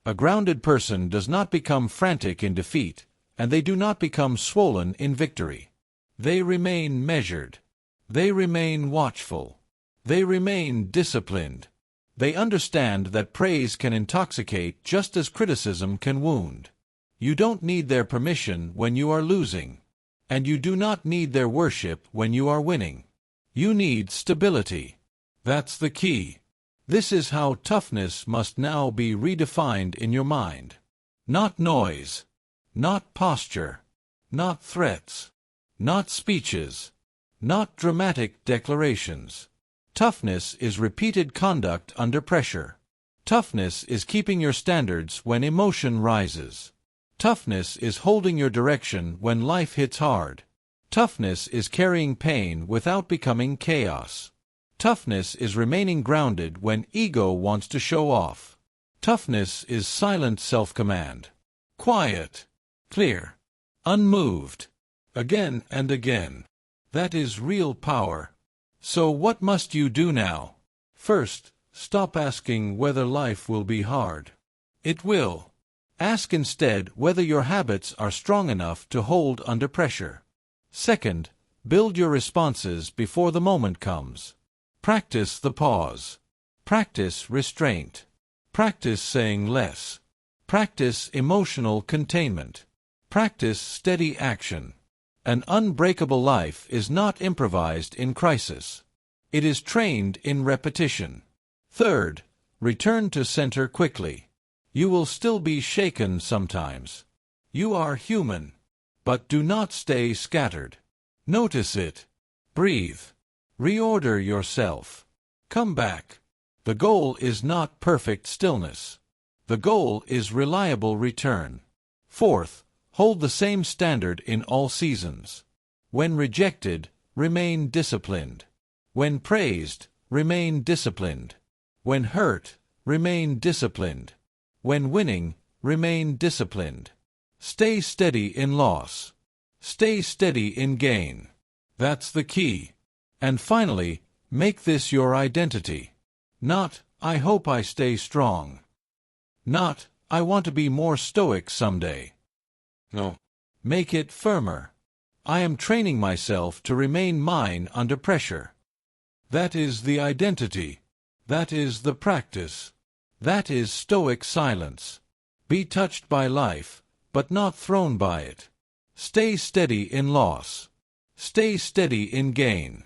A grounded person does not become frantic in defeat, and they do not become swollen in victory. They remain measured. They remain watchful. They remain disciplined. They understand that praise can intoxicate just as criticism can wound. You don't need their permission when you are losing, and you do not need their worship when you are winning. You need stability. That's the key. This is how toughness must now be redefined in your mind. Not noise, not posture, not threats, not speeches, not dramatic declarations. Toughness is repeated conduct under pressure. Toughness is keeping your standards when emotion rises. Toughness is holding your direction when life hits hard. Toughness is carrying pain without becoming chaos. Toughness is remaining grounded when ego wants to show off. Toughness is silent self-command. Quiet, clear, unmoved, again and again. That is real power. So what must you do now? First, stop asking whether life will be hard. It will. Ask instead whether your habits are strong enough to hold under pressure. Second, build your responses before the moment comes. Practice the pause. Practice restraint. Practice saying less. Practice emotional containment. Practice steady action. An unbreakable life is not improvised in crisis. It is trained in repetition. Third, return to center quickly. You will still be shaken sometimes. You are human. But do not stay scattered. Notice it. Breathe. Reorder yourself. Come back. The goal is not perfect stillness. The goal is reliable return. Fourth, hold the same standard in all seasons. When rejected, remain disciplined. When praised, remain disciplined. When hurt, remain disciplined. When winning, remain disciplined. Stay steady in loss. Stay steady in gain. That's the key. And finally, make this your identity. Not, I hope I stay strong. Not, I want to be more stoic someday. No. Make it firmer. I am training myself to remain mine under pressure. That is the identity. That is the practice. That is Stoic silence. Be touched by life, but not thrown by it. Stay steady in loss. Stay steady in gain.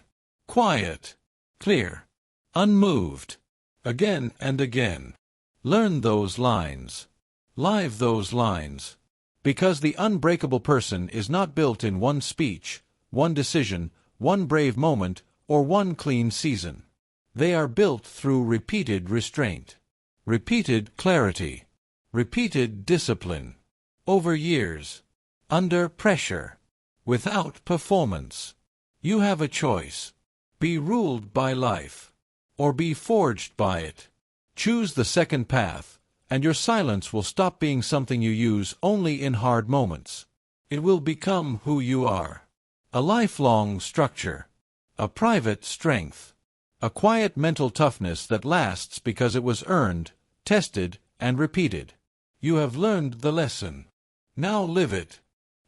Quiet, clear, unmoved. Again and again. Learn those lines. Live those lines. Because the unbreakable person is not built in one speech, one decision, one brave moment, or one clean season. They are built through repeated restraint, repeated clarity, repeated discipline, over years, under pressure, without performance. You have a choice. Be ruled by life, or be forged by it. Choose the second path, and your silence will stop being something you use only in hard moments. It will become who you are. A lifelong structure. A private strength. A quiet mental toughness that lasts because it was earned, tested, and repeated. You have learned the lesson. Now live it.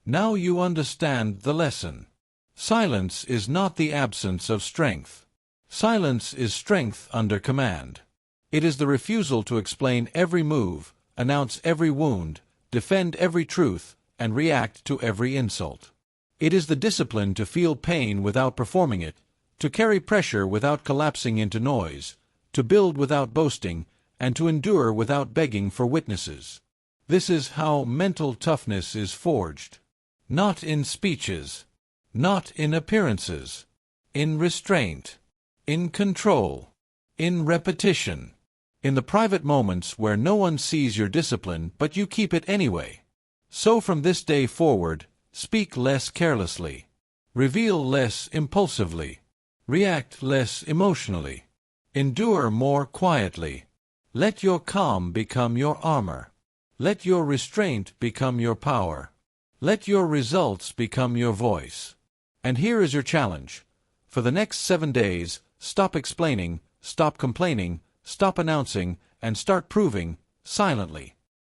Now you understand the lesson. Silence is not the absence of strength. Silence is strength under command. It is the refusal to explain every move, announce every wound, defend every truth, and react to every insult. It is the discipline to feel pain without performing it, to carry pressure without collapsing into noise, to build without boasting, and to endure without begging for witnesses. This is how mental toughness is forged. Not in speeches, not in appearances, in restraint, in control, in repetition, in the private moments where no one sees your discipline but you keep it anyway. So from this day forward, speak less carelessly, reveal less impulsively, react less emotionally, endure more quietly. Let your calm become your armor. Let your restraint become your power. Let your results become your voice. And here is your challenge. For the next 7 days, stop explaining, stop complaining, stop announcing, and start proving, silently.